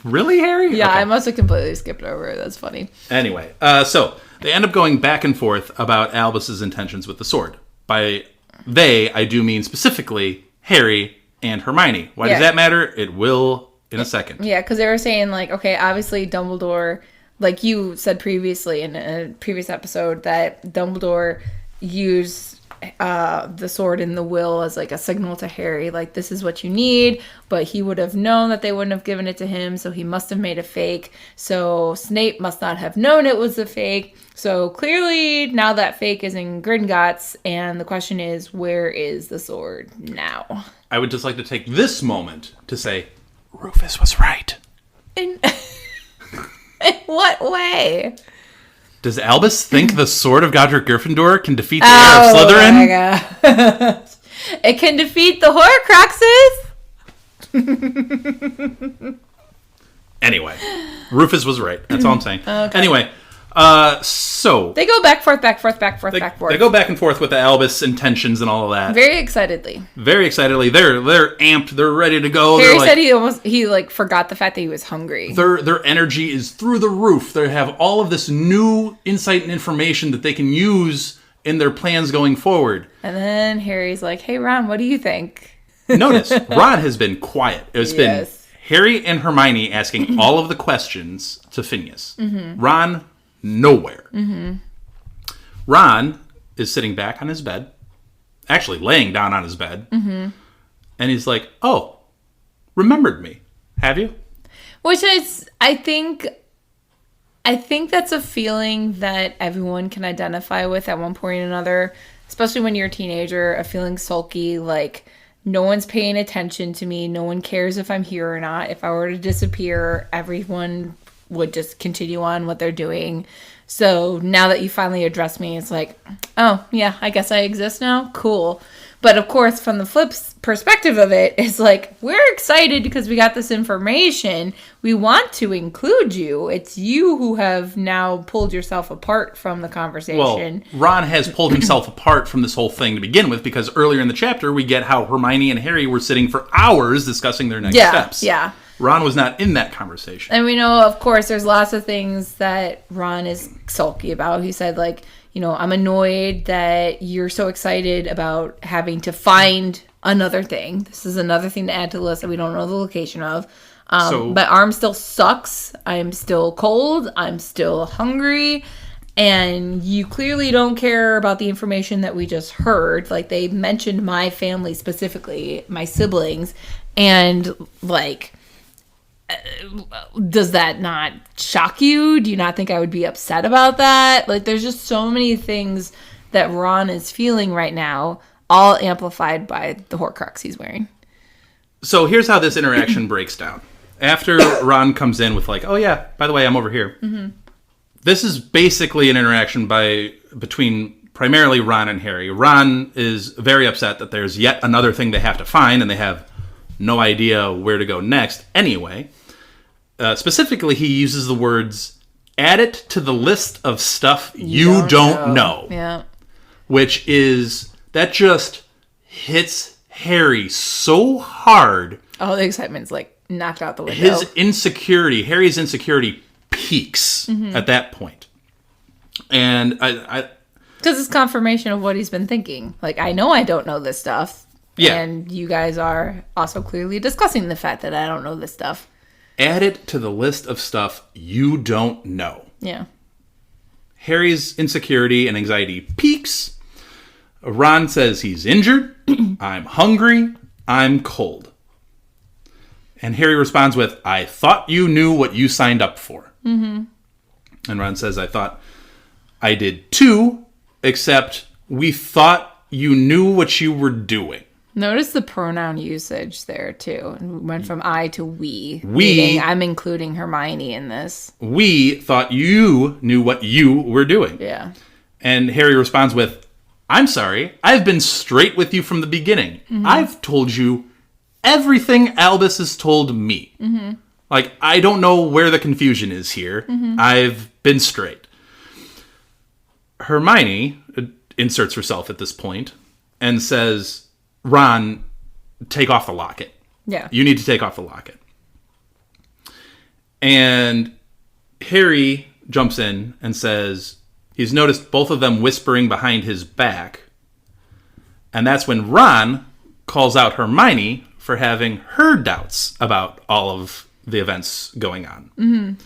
Really, Harry? Yeah, Okay. I must have completely skipped over it. That's funny. Anyway, so they end up going back and forth about Albus's intentions with the sword. By they, I do mean specifically Harry and Hermione. Why does that matter? It will in a second. Yeah, because they were saying, like, okay, obviously Dumbledore, like you said previously in a previous episode, that Dumbledore used the sword in the will as like a signal to Harry, like, this is what you need, but he would have known that they wouldn't have given it to him, so he must have made a fake. So Snape must not have known it was a fake. So clearly now that fake is in Gringotts, and the question is, where is the sword now? I would just like to take this moment to say, Rufus was right. In what way? Does Albus think the sword of Godric Gryffindor can defeat the heir of Slytherin? Oh my god. It can defeat the Horcruxes. Anyway, Rufus was right. That's all I'm saying. Okay. Anyway, so They go back, forth. they go back and forth with the Albus intentions and all of that. Very excitedly. Very excitedly. They're amped. They're ready to go. Harry They're said he forgot the fact that he was hungry. their energy is through the roof. They have all of this new insight and information that they can use in their plans going forward. And then Harry's like, "Hey Ron, what do you think?" Notice, Ron has been quiet. It's been Yes. Harry and Hermione asking all of the questions to Phineas. Ron, nowhere. Ron is sitting back on his bed, actually laying down on his bed, and he's like, "Oh, remembered me, have you?" Which is, I think that's a feeling that everyone can identify with at one point or another, especially when you're a teenager, of feeling sulky, like, no one's paying attention to me, no one cares if I'm here or not. If I were to disappear, everyone would just continue on what they're doing. So now that you finally address me, it's like, oh, yeah, I guess I exist now? Cool. But of course, from the flip perspective of it, it's like, we're excited because we got this information. We want to include you. It's you who have now pulled yourself apart from the conversation. Well, Ron has pulled himself apart from this whole thing to begin with, because earlier in the chapter, we get how Hermione and Harry were sitting for hours discussing their next steps. Yeah. Ron was not in that conversation. And we know, of course, there's lots of things that Ron is sulky about. He said, like, you know, I'm annoyed that you're so excited about having to find another thing. This is another thing to add to the list that we don't know the location of. But arm still sucks. I'm still cold. I'm still hungry. And you clearly don't care about the information that we just heard. Like, they mentioned my family specifically, my siblings. And, like, does that not shock you? Do you not think I would be upset about that? Like, there's just so many things that Ron is feeling right now, all amplified by the Horcrux he's wearing. So here's how this interaction breaks down. After Ron comes in with like, oh yeah, by the way, I'm over here. This is basically an interaction between primarily Ron and Harry. Ron is very upset that there's yet another thing they have to find, and they have no idea where to go next. Anyway, specifically, he uses the words, add it to the list of stuff you don't know. Yeah. Which is, that just hits Harry so hard. Oh, the excitement's like knocked out the window. Harry's insecurity peaks at that point. And I because it's confirmation of what he's been thinking. Like, I know I don't know this stuff. Yeah. And you guys are also clearly discussing the fact that I don't know this stuff. add it to the list of stuff you don't know. Yeah. Harry's insecurity and anxiety peaks. Ron says he's injured. I'm hungry. I'm cold. And Harry responds with, I thought you knew what you signed up for. Mm-hmm. And Ron says, I thought I did too, except we thought you knew what you were doing. Notice the pronoun usage there, too. It went from I to we. We. Meaning I'm including Hermione in this. We thought you knew what you were doing. Yeah. And Harry responds with, I'm sorry, I've been straight with you from the beginning. I've told you everything Albus has told me. Like, I don't know where the confusion is here. I've been straight. Hermione inserts herself at this point and says, Ron, take off the locket. Yeah. You need to take off the locket. And Harry jumps in and says he's noticed both of them whispering behind his back. And that's when Ron calls out Hermione for having her doubts about all of the events going on.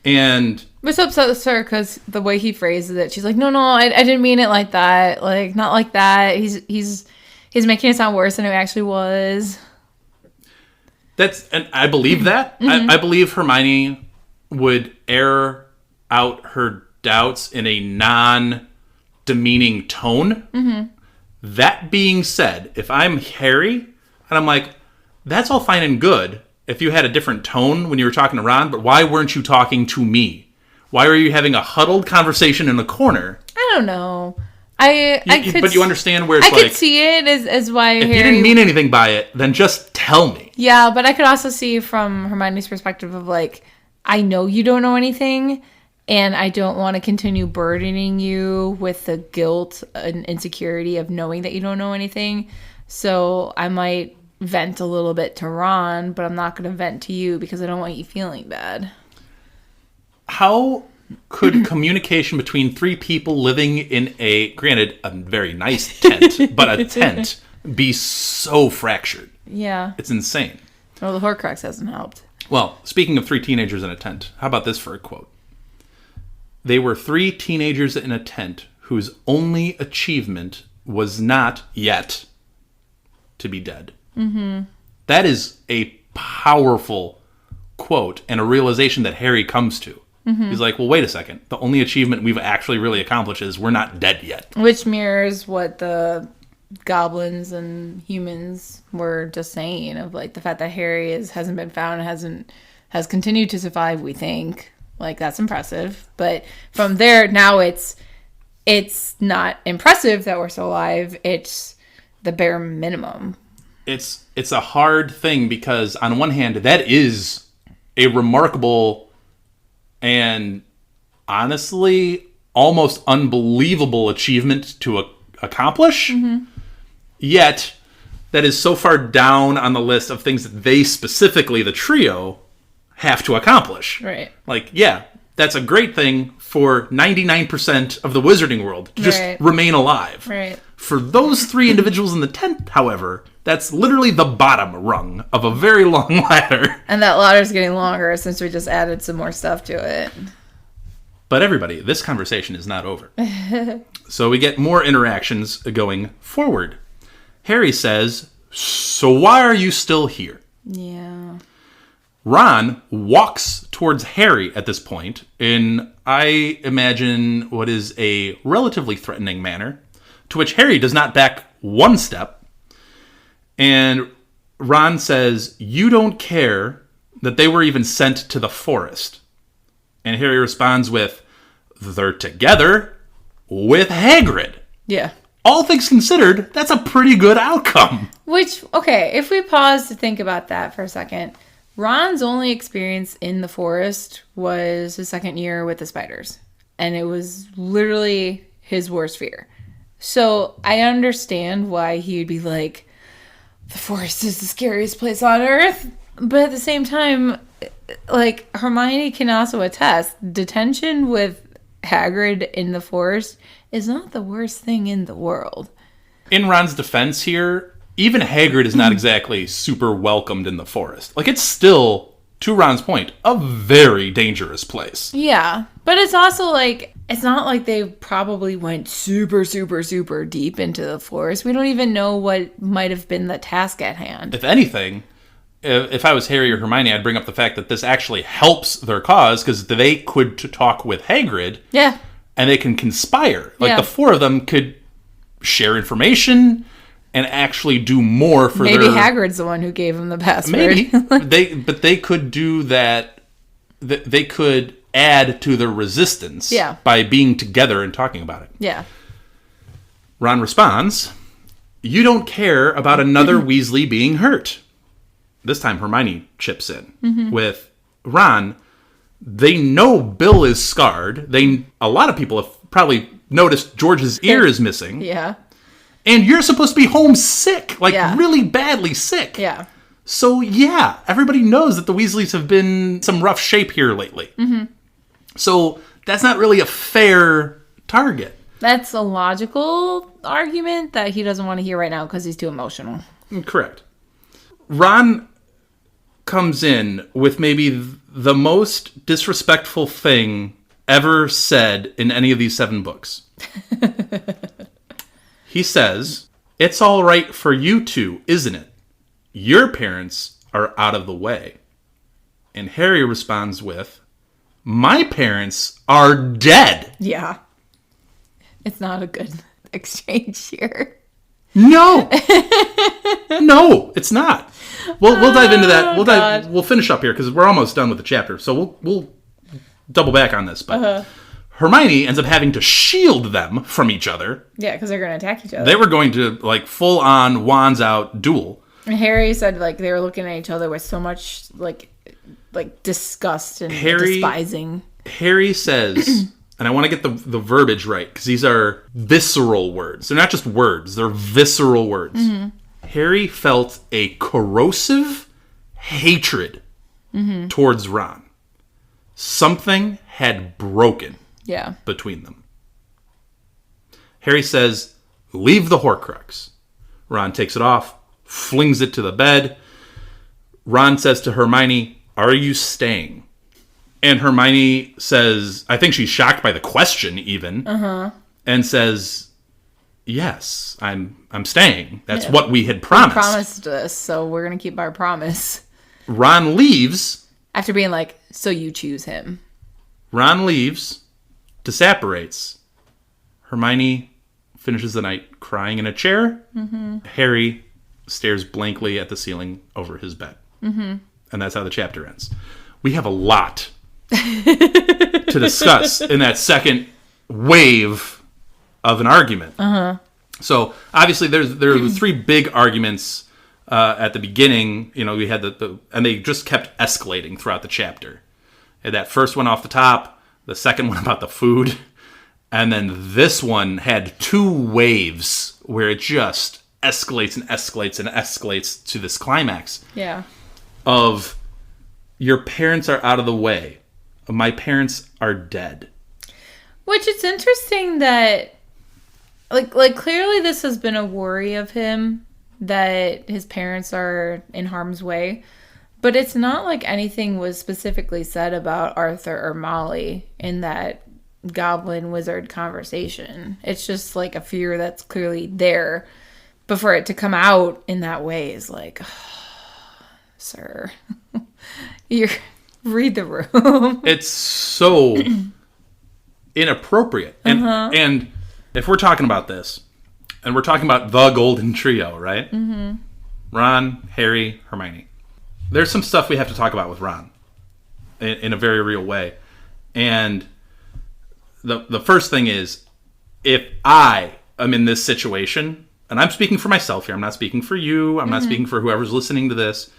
And Which upsets her because the way he phrases it, she's like, no, I didn't mean it like that. Like, not like that. He's making it sound worse than it actually was. and I believe that. I believe Hermione would air out her doubts in a non-demeaning tone. That being said, if I'm Harry, and I'm like, that's all fine and good if you had a different tone when you were talking to Ron, but why weren't you talking to me? Why were you having a huddled conversation in a corner? I don't know. But you understand where it's I could see it as why if Harry... you didn't mean anything by it, then just tell me. Yeah, but I could also see from Hermione's perspective of like, I know you don't know anything, and I don't want to continue burdening you with the guilt and insecurity of knowing that you don't know anything. So I might vent a little bit to Ron, but I'm not going to vent to you because I don't want you feeling bad. How could communication between three people living in granted, a very nice tent, but a tent, be so fractured? Yeah. It's insane. Well, the Horcrux hasn't helped. Well, speaking of three teenagers in a tent, how about this for a quote? They were three teenagers in a tent whose only achievement was not yet to be dead. That is a powerful quote and a realization that Harry comes to. He's like, well, wait a second. The only achievement we've actually really accomplished is we're not dead yet. Which mirrors what the goblins and humans were just saying of like the fact that Harry hasn't been found and has continued to survive, we think. Like, that's impressive. But from there, now it's not impressive that we're still alive. It's the bare minimum. It's a hard thing because on one hand, that is a remarkable and honestly almost unbelievable achievement to accomplish. Yet that is so far down on the list of things that they specifically, the trio, have to accomplish. Right. Like, yeah, that's a great thing for 99% of the wizarding world to just remain alive. Right. For those three individuals in the tent, however, that's literally the bottom rung of a very long ladder. And that ladder's getting longer since we just added some more stuff to it. But everybody, this conversation is not over. So we get more interactions going forward. Harry says, so why are you still here? Yeah. Ron walks towards Harry at this point in, I imagine, what is a relatively threatening manner, to which Harry does not back one step. And Ron says, you don't care that they were even sent to the forest. And Harry responds with, they're together with Hagrid. Yeah. All things considered, that's a pretty good outcome. Which, okay, if we pause to think about that for a second, Ron's only experience in the forest was his second year with the spiders. And it was literally his worst fear. So I understand why he would be like, the forest is the scariest place on earth. But at the same time, like, Hermione can also attest, detention with Hagrid in the forest is not the worst thing in the world. In Ron's defense here, even Hagrid is not exactly super welcomed in the forest. Like, it's still, to Ron's point, a very dangerous place. Yeah, but it's also like, it's not like they probably went super, super, super deep into the forest. We don't even know what might have been the task at hand. If anything, if I was Harry or Hermione, I'd bring up the fact that this actually helps their cause, because they could talk with Hagrid. Yeah. And they can conspire. Like, yeah. The four of them could share information and actually do more for Maybe Hagrid's the one who gave him the password. Maybe. But they could do that. They could add to the resistance by being together and talking about it. Yeah. Ron responds, "You don't care about another Weasley being hurt." This time Hermione chips in with, "Ron, they know Bill is scarred. A lot of people have probably noticed George's ear is missing. Yeah. And you're supposed to be homesick, really badly sick. Yeah. So, yeah, everybody knows that the Weasleys have been in some rough shape here lately. Mm-hmm. So, that's not really a fair target." That's a logical argument that he doesn't want to hear right now because he's too emotional. Correct. Ron comes in with maybe the most disrespectful thing ever said in any of these 7 books. He says, "It's all right for you two, isn't it? Your parents are out of the way." And Harry responds with, "My parents are dead." Yeah. It's not a good exchange here. No. No, it's not. We'll dive into that. We'll finish up here because we're almost done with the chapter. So we'll double back on this. But Hermione ends up having to shield them from each other. Yeah, because they're going to attack each other. They were going to full on wands out duel. And Harry said they were looking at each other with so much like disgust and despising. Harry says, and I want to get the verbiage right because these are visceral words. They're not just words; they're visceral words. Mm-hmm. Harry felt a corrosive hatred towards Ron. Something had broken between them. Harry says, "Leave the Horcrux." Ron takes it off, flings it to the bed. Ron says to Hermione, "Are you staying?" And Hermione says, I think she's shocked by the question even, and says, "Yes, I'm staying. That's what we had promised." We promised us, so we're going to keep our promise. Ron leaves. After being like, "So you choose him." Ron leaves, disapparates. Hermione finishes the night crying in a chair. Mm-hmm. Harry stares blankly at the ceiling over his bed. Mm-hmm. And that's how the chapter ends. We have a lot to discuss in that second wave of an argument. So obviously there were 3 big arguments at the beginning. You know, we had and they just kept escalating throughout the chapter. And that first one off the top, the second one about the food, and then this one had 2 waves where it just escalates and escalates and escalates to this climax. Yeah. Of your parents are out of the way. My parents are dead. Which it's interesting that like clearly this has been a worry of him that his parents are in harm's way. But it's not like anything was specifically said about Arthur or Molly in that goblin wizard conversation. It's just like a fear that's clearly there. But for it to come out in that way is like, oh, sir, read the room. It's so inappropriate. And if we're talking about this, and we're talking about the Golden Trio, right? Mm-hmm. Ron, Harry, Hermione. There's some stuff we have to talk about with Ron in a very real way. And the first thing is, if I am in this situation, and I'm speaking for myself here, I'm not speaking for you, I'm not speaking for whoever's listening to this.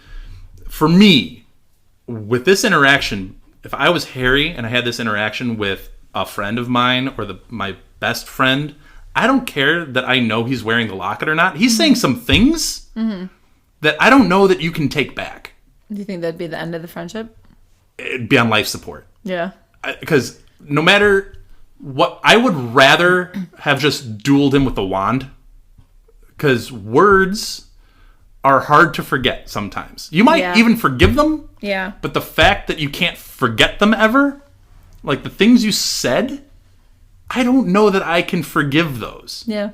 For me, with this interaction, if I was Harry and I had this interaction with a friend of mine or my best friend, I don't care that I know he's wearing the locket or not. He's saying some things that I don't know that you can take back. Do you think that'd be the end of the friendship? It'd be on life support. Yeah. Because no matter what, I would rather have just dueled him with the wand. Because words are hard to forget sometimes. You might even forgive them. Yeah. But the fact that you can't forget them ever, like the things you said, I don't know that I can forgive those. Yeah.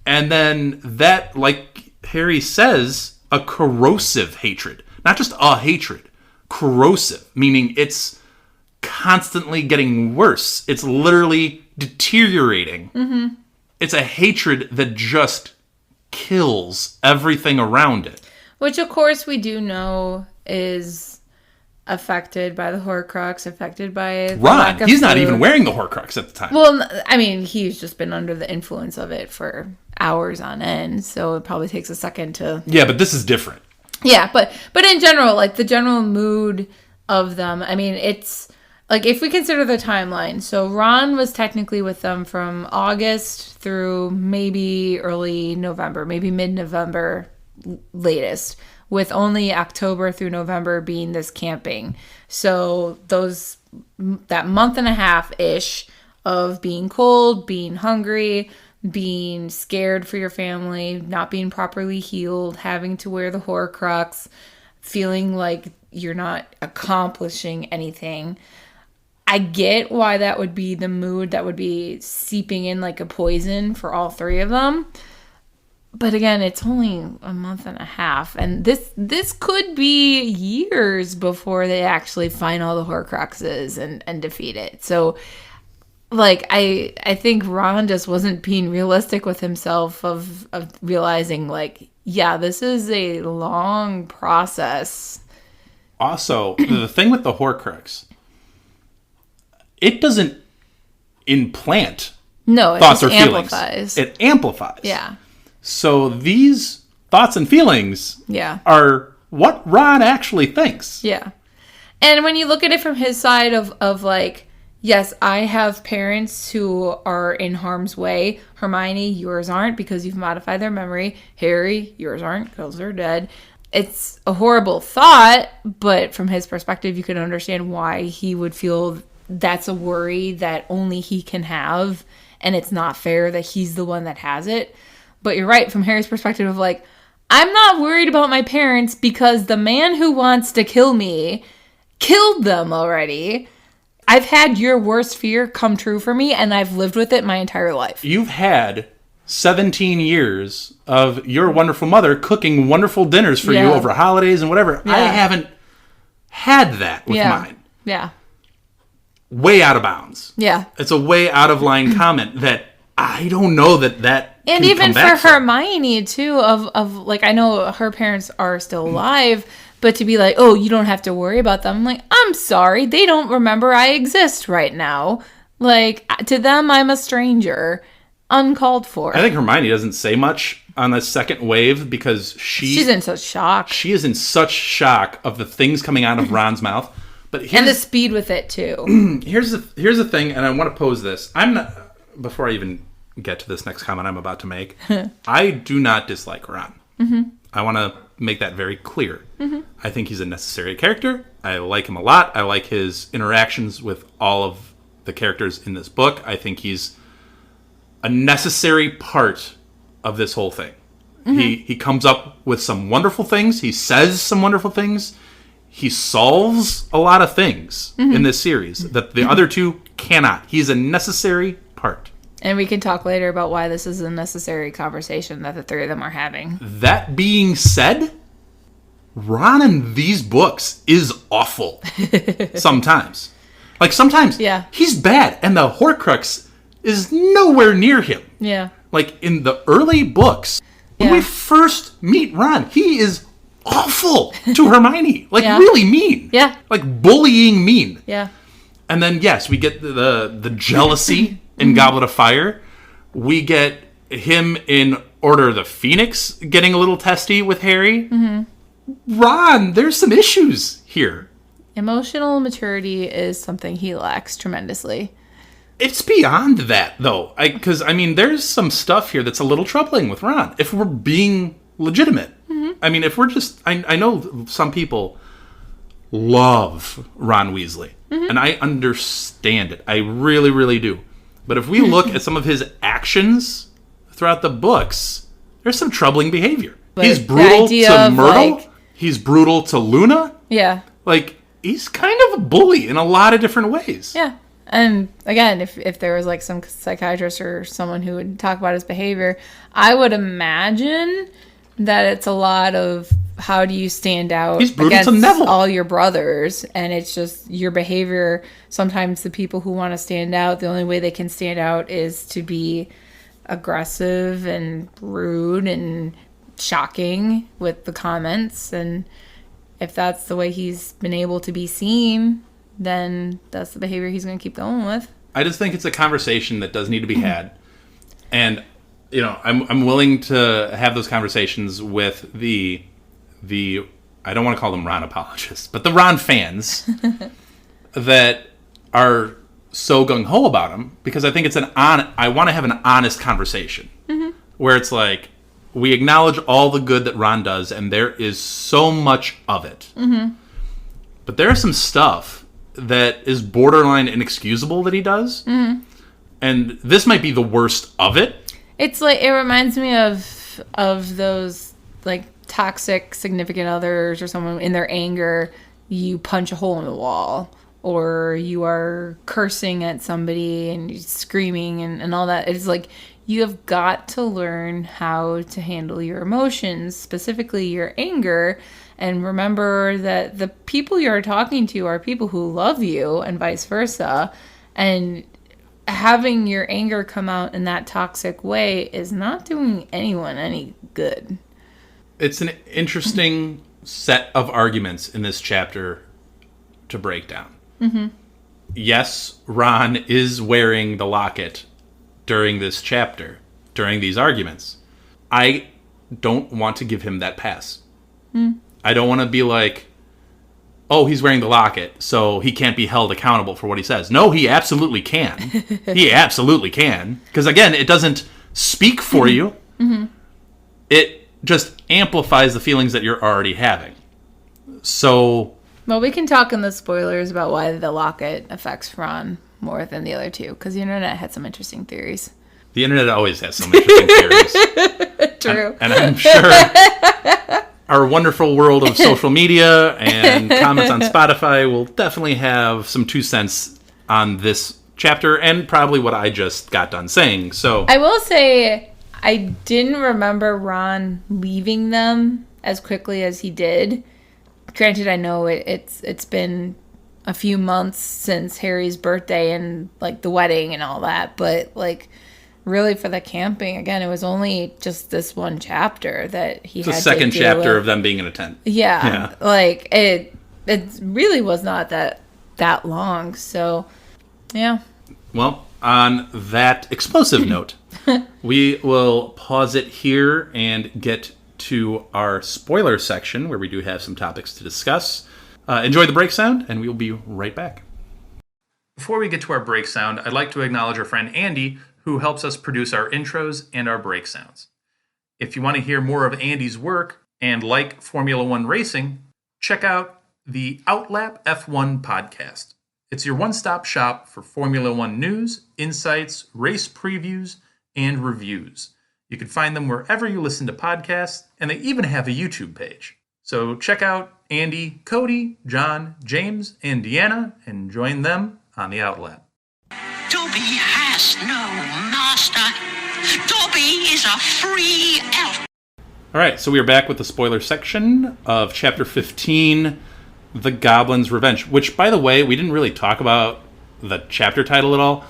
And then that, like Harry says, a corrosive hatred. Not just a hatred. Corrosive, meaning it's constantly getting worse. It's literally deteriorating. Mm-hmm. It's a hatred that just kills everything around it. Which, of course, we do know is affected by the Horcrux, affected by the Ron, lack of he's not food. even wearing the Horcrux at the time. Well, I mean, he's just been under the influence of it for hours on end, so it probably takes a second to... Yeah, but this is different. Yeah, but in general, like, the general mood of them, I mean, it's... Like, if we consider the timeline, so Ron was technically with them from August through maybe early November, maybe mid-November latest, with only October through November being this camping. So that month and a half-ish of being cold, being hungry, being scared for your family, not being properly healed, having to wear the Horcrux, feeling like you're not accomplishing anything. I get why that would be the mood that would be seeping in like a poison for all three of them. But again, it's only a month and a half. And this could be years before they actually find all the Horcruxes and defeat it. So, like, I think Ron just wasn't being realistic with himself of realizing, like, yeah, this is a long process. Also, the thing with the Horcrux... It doesn't implant thoughts or amplifies. feelings. It amplifies. Yeah. So these thoughts and feelings are what Ron actually thinks. Yeah. And when you look at it from his side of like, yes, I have parents who are in harm's way. Hermione, yours aren't because you've modified their memory. Harry, yours aren't because they're dead. It's a horrible thought, but from his perspective, you can understand why he would feel that's a worry that only he can have, and it's not fair that he's the one that has it. But you're right, from Harry's perspective of like, I'm not worried about my parents because the man who wants to kill me killed them already. I've had your worst fear come true for me, and I've lived with it my entire life. You've had 17 years of your wonderful mother cooking wonderful dinners for you over holidays and whatever. Yeah. I haven't had that with mine. Yeah. Way out of bounds. Yeah. It's a way out of line comment that I don't know that and can even come back for Hermione too of like, I know her parents are still alive, but to be like, oh, you don't have to worry about them. I'm like, I'm sorry, they don't remember I exist right now. Like, to them, I'm a stranger, uncalled for. I think Hermione doesn't say much on the second wave because she's in such shock. She is in such shock of the things coming out of Ron's mouth. But and the speed with it too. Here's the thing, and I want to pose this. I'm not, before I even get to this next comment I'm about to make, I do not dislike Ron. Mm-hmm. I want to make that very clear. Mm-hmm. I think he's a necessary character. I like him a lot. I like his interactions with all of the characters in this book. I think he's a necessary part of this whole thing. Mm-hmm. He comes up with some wonderful things. He says some wonderful things. He solves a lot of things in this series that the other two cannot. He's a necessary part. And we can talk later about why this is a necessary conversation that the three of them are having. That being said, Ron in these books is awful sometimes. Like, sometimes he's bad, and the Horcrux is nowhere near him. Yeah. Like, in the early books, when we first meet Ron, he is awful to Hermione. Like, really mean. Yeah. Like, bullying mean. Yeah. And then, yes, we get the jealousy in Goblet of Fire. We get him in Order of the Phoenix getting a little testy with Harry. Mm-hmm. Ron, there's some issues here. Emotional maturity is something he lacks tremendously. It's beyond that, though. Because, I mean, there's some stuff here that's a little troubling with Ron, if we're being legitimate. I mean, if we're just... I know some people love Ron Weasley, and I understand it. I really, really do. But if we look at some of his actions throughout the books, there's some troubling behavior. But he's brutal to Myrtle. Like... He's brutal to Luna. Yeah. Like, he's kind of a bully in a lot of different ways. Yeah. And again, if there was like some psychiatrist or someone who would talk about his behavior, I would imagine that it's a lot of how do you stand out against all your brothers, and it's just your behavior. Sometimes the people who want to stand out, the only way they can stand out is to be aggressive and rude and shocking with the comments, and if that's the way he's been able to be seen, then that's the behavior he's going to keep going with. I just think it's a conversation that does need to be had. And, I'm willing to have those conversations with the I don't want to call them Ron apologists, but the Ron fans that are so gung-ho about him, because I think it's I want to have an honest conversation where it's like, we acknowledge all the good that Ron does, and there is so much of it. But there is some stuff that is borderline inexcusable that he does. And this might be the worst of it. It's like, it reminds me of those, like, toxic significant others or someone in their anger, you punch a hole in the wall, or you are cursing at somebody and you're screaming and all that. It's like, you have got to learn how to handle your emotions, specifically your anger, and remember that the people you're talking to are people who love you and vice versa. And having your anger come out in that toxic way is not doing anyone any good. It's an interesting set of arguments in this chapter to break down. Yes, Ron is wearing the locket during this chapter, during these arguments. I don't want to give him that pass. I don't want to be like, oh, he's wearing the locket, so he can't be held accountable for what he says. No, he absolutely can. He absolutely can. Because, again, it doesn't speak for you. It just amplifies the feelings that you're already having. So... Well, we can talk in the spoilers about why the locket affects Ron more than the other two, because the internet had some interesting theories. The internet always has some interesting theories. True. And I'm sure our wonderful world of social media and comments on Spotify will definitely have some 2 cents on this chapter and probably what I just got done saying. So I will say I didn't remember Ron leaving them as quickly as he did. Granted, I know it's been a few months since Harry's birthday and, like, the wedding and all that, but, like, really for the camping, again, it was only just this one chapter that he had to the second chapter of them being in a tent. Yeah. Like, it really was not that long, so, yeah. Well, on that explosive note, we will pause it here and get to our spoiler section, where we do have some topics to discuss. Enjoy the break sound, and we will be right back. Before we get to our break sound, I'd like to acknowledge our friend Andy, who helps us produce our intros and our break sounds. If you want to hear more of Andy's work and like Formula One racing, check out the Outlap F1 podcast. It's your one-stop shop for Formula One news, insights, race previews, and reviews. You can find them wherever you listen to podcasts, and they even have a YouTube page. So check out Andy, Cody, John, James, and Deanna, and join them on the Outlap. Dobby has no master. Dobby is a free elf. All right, so we are back with the spoiler section of Chapter 15, The Goblin's Revenge, which, by the way, we didn't really talk about the chapter title at all.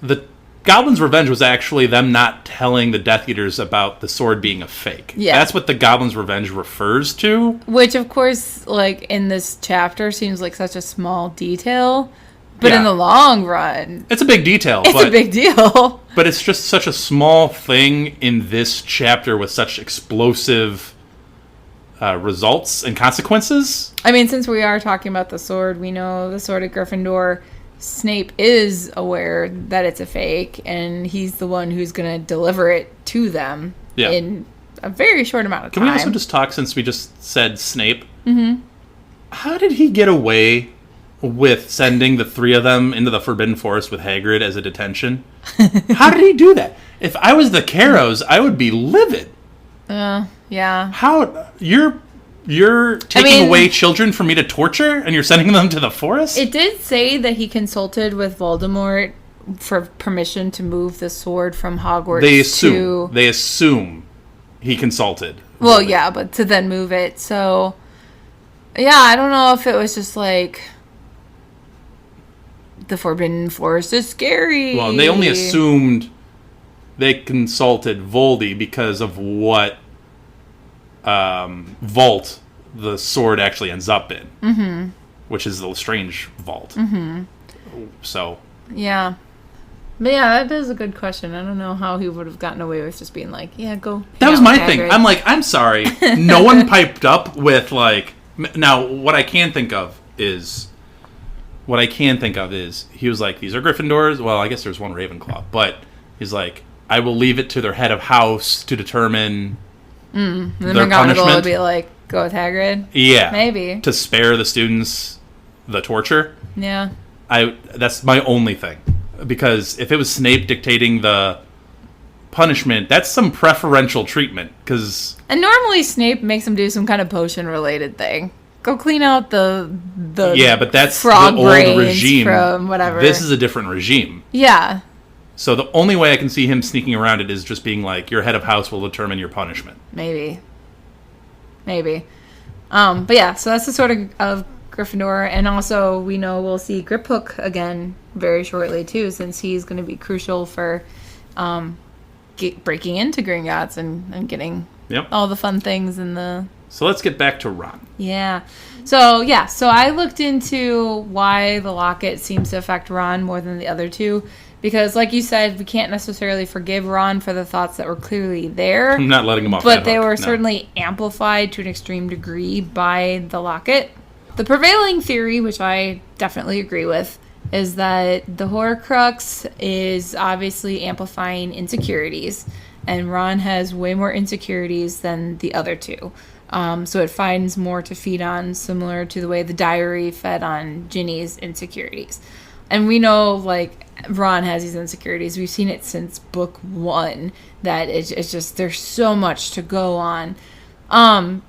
The Goblin's Revenge was actually them not telling the Death Eaters about the sword being a fake. Yeah. That's what the Goblin's Revenge refers to. Which, of course, like, in this chapter seems like such a small detail. But in the long run... It's a big detail. It's a big deal. But it's just such a small thing in this chapter with such explosive results and consequences. I mean, since we are talking about the sword, we know the sword at Gryffindor... Snape is aware that it's a fake, and he's the one who's going to deliver it to them in a very short amount of time. Can we also just talk, since we just said Snape? How did he get away with sending the 3 of them into the Forbidden Forest with Hagrid as a detention? How did he do that? If I was the Carrows, I would be livid. Yeah. How? You're taking away children for me to torture, and you're sending them to the forest? It did say that he consulted with Voldemort for permission to move the sword from Hogwarts They assume he consulted. Well, yeah, but to then move it. So, yeah, I don't know if it was just like... The Forbidden Forest is scary. Well, they only assumed they consulted Voldy because of what Volt the sword actually ends up in, which is the Lestrange vault. So Yeah. But yeah, that is a good question. I don't know how he would have gotten away with just being like, yeah, go. that was my thing. I'm like, I'm sorry. No one piped up with, like... Now, what I can think of is... he was like, these are Gryffindors. Well, I guess there's one Ravenclaw. But he's like, I will leave it to their head of house to determine And then their McGonagall punishment. would be like, go with Hagrid. Yeah. Maybe. To spare the students the torture. Yeah. That's my only thing. Because if it was Snape dictating the punishment, that's some preferential treatment. And normally Snape makes him do some kind of potion-related thing. Go clean out the yeah, but that's frog the old brains regime. From whatever. This is a different regime. Yeah. So the only way I can see him sneaking around it is just being like, your head of house will determine your punishment. Maybe. But yeah, so that's the sort of Gryffindor, and also we know we'll see Griphook again very shortly too, since he's going to be crucial for breaking into Gringotts and getting all the fun things in the... So let's get back to Ron. Yeah. So I looked into why the locket seems to affect Ron more than the other two, because like you said, we can't necessarily forgive Ron for the thoughts that were clearly there. I'm not letting him off But that they hook, were no. certainly amplified to an extreme degree by the locket. The prevailing theory, which I definitely agree with, is that the Horcrux is obviously amplifying insecurities, and Ron has way more insecurities than the other two. So it finds more to feed on, similar to the way the diary fed on Ginny's insecurities. And we know, like, Ron has these insecurities. We've seen it since book 1, that it's just, there's so much to go on.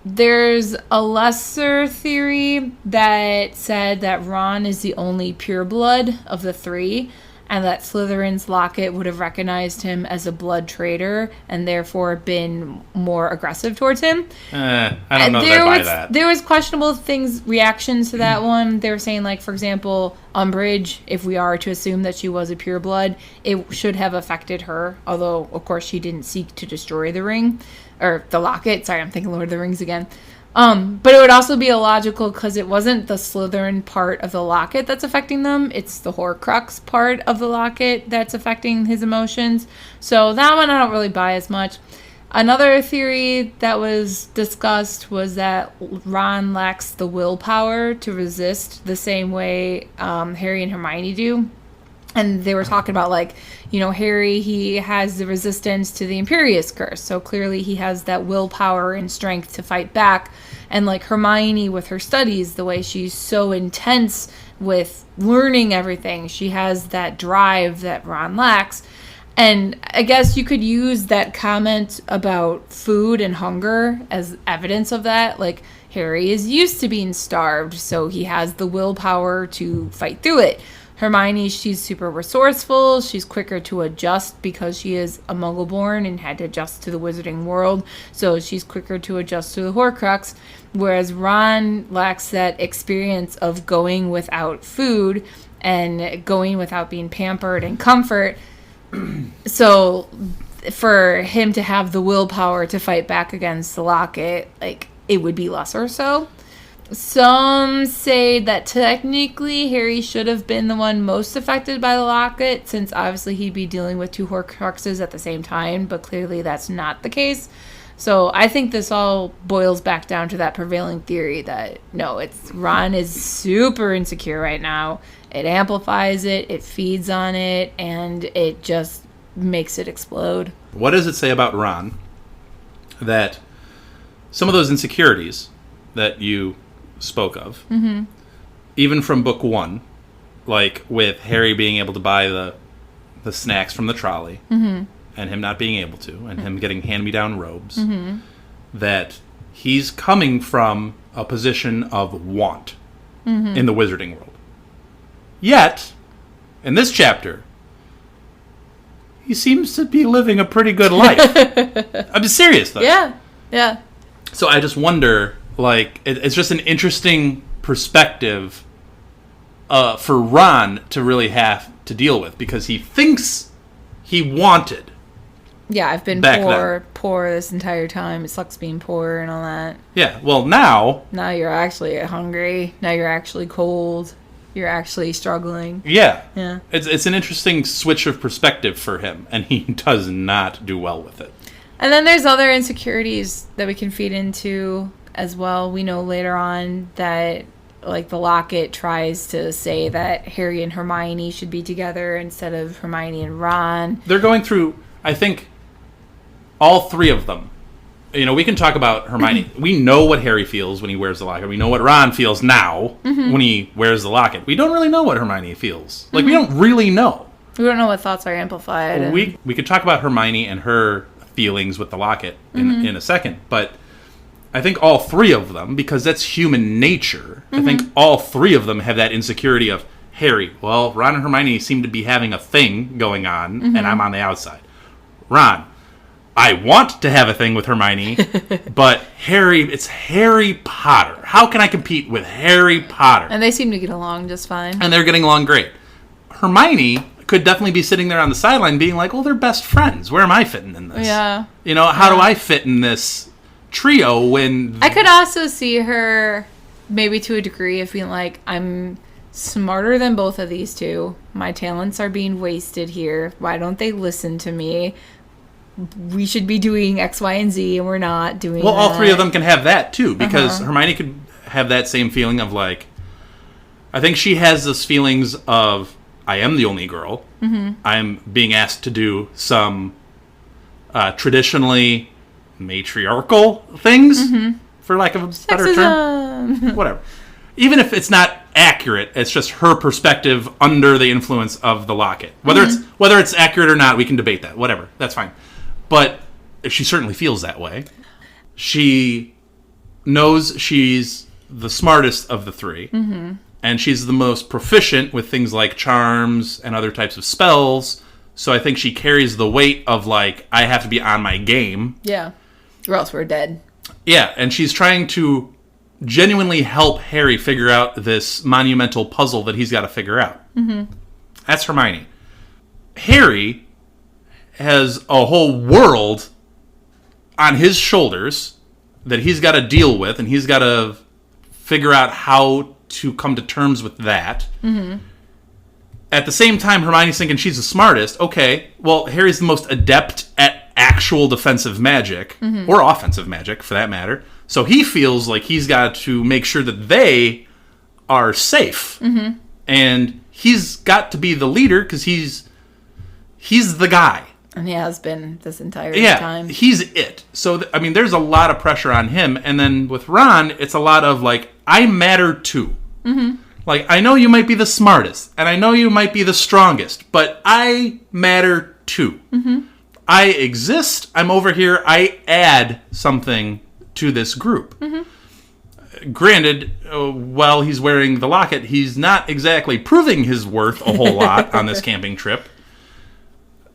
There's a lesser theory that said that Ron is the only pureblood of the 3, and that Slytherin's locket would have recognized him as a blood traitor and therefore been more aggressive towards him. I don't know that I buy that. There was questionable reactions to that one. They were saying, like, for example, Umbridge, if we are to assume that she was a pureblood, it should have affected her, although, of course, she didn't seek to destroy the ring. Or the locket. Sorry, I'm thinking Lord of the Rings again. But it would also be illogical because it wasn't the Slytherin part of the locket that's affecting them. It's the Horcrux part of the locket that's affecting his emotions. So that one I don't really buy as much. Another theory that was discussed was that Ron lacks the willpower to resist the same way Harry and Hermione do. And they were talking about, like, you know, Harry, he has the resistance to the Imperius Curse. So clearly he has that willpower and strength to fight back. And, like, Hermione with her studies, the way she's so intense with learning everything, she has that drive that Ron lacks. And I guess you could use that comment about food and hunger as evidence of that. Like, Harry is used to being starved, so he has the willpower to fight through it. Hermione, she's super resourceful. She's quicker to adjust because she is a Muggle-born and had to adjust to the wizarding world. So she's quicker to adjust to the Horcrux. Whereas Ron lacks that experience of going without food and going without being pampered and comfort. So for him to have the willpower to fight back against the locket, like, it would be lesser so. Some say that technically Harry should have been the one most affected by the locket, since obviously he'd be dealing with 2 Horcruxes at the same time, but clearly that's not the case. So I think this all boils back down to that prevailing theory that, no, it's Ron is super insecure right now. It amplifies it, it feeds on it, and it just makes it explode. What does it say about Ron that some of those insecurities that you spoke of, even from book 1, like with Harry being able to buy the snacks from the trolley, and him not being able to, and him getting hand-me-down robes, that he's coming from a position of want in the wizarding world. Yet, in this chapter, he seems to be living a pretty good life. I'm serious, though. Yeah. So I just wonder, like, it's just an interesting perspective for Ron to really have to deal with, because he thinks he wanted Yeah, I've been Back poor this entire time. It sucks being poor and all that. Yeah, well, now... Now you're actually hungry. Now you're actually cold. You're actually struggling. Yeah. Yeah. It's an interesting switch of perspective for him, and he does not do well with it. And then there's other insecurities that we can feed into as well. We know later on that, like, the locket tries to say that Harry and Hermione should be together instead of Hermione and Ron. They're going through, I think, all three of them. You know, we can talk about Hermione. We know what Harry feels when he wears the locket. We know what Ron feels now when he wears the locket. We don't really know what Hermione feels. Like, we don't really know. We don't know what thoughts are amplified. And... We could talk about Hermione and her feelings with the locket in a second. But I think all three of them, because that's human nature, I think all three of them have that insecurity of, Harry, well, Ron and Hermione seem to be having a thing going on, and I'm on the outside. Ron, I want to have a thing with Hermione, but it's Harry Potter. How can I compete with Harry Potter? And they seem to get along just fine. And they're getting along great. Hermione could definitely be sitting there on the sideline being like, well, they're best friends. Where am I fitting in this? Yeah. You know, how do I fit in this trio when... I could also see her, maybe to a degree, of being like, I'm smarter than both of these two. My talents are being wasted here. Why don't they listen to me? We should be doing X, Y, and Z, and we're not doing Well, that. all three of them can have that, too, because Hermione could have that same feeling of, like... I think she has this feelings of, I am the only girl. I'm being asked to do some traditionally matriarchal things, for lack of a better term. Whatever. Even if it's not accurate, it's just her perspective under the influence of the locket. Whether it's accurate or not, we can debate that. Whatever. That's fine. But she certainly feels that way. She knows she's the smartest of the three. And she's the most proficient with things like charms and other types of spells. So I think she carries the weight of, like, I have to be on my game. Yeah. Or else we're dead. Yeah, and she's trying to genuinely help Harry figure out this monumental puzzle that he's got to figure out. That's Hermione. Harry has a whole world on his shoulders that he's got to deal with, and he's got to figure out how to come to terms with that. At the same time, Hermione's thinking she's the smartest. Okay, well, Harry's the most adept at actual defensive magic, or offensive magic, for that matter. So he feels like he's got to make sure that they are safe. And he's got to be the leader, because he's the guy. And he has been this entire time. Yeah, he's it. So, I mean, there's a lot of pressure on him. And then with Ron, it's a lot of, like, I matter too. Like, I know you might be the smartest, and I know you might be the strongest, but I matter too. I exist. I'm over here. I add something to this group. Granted, while he's wearing the locket, he's not exactly proving his worth a whole lot on this camping trip.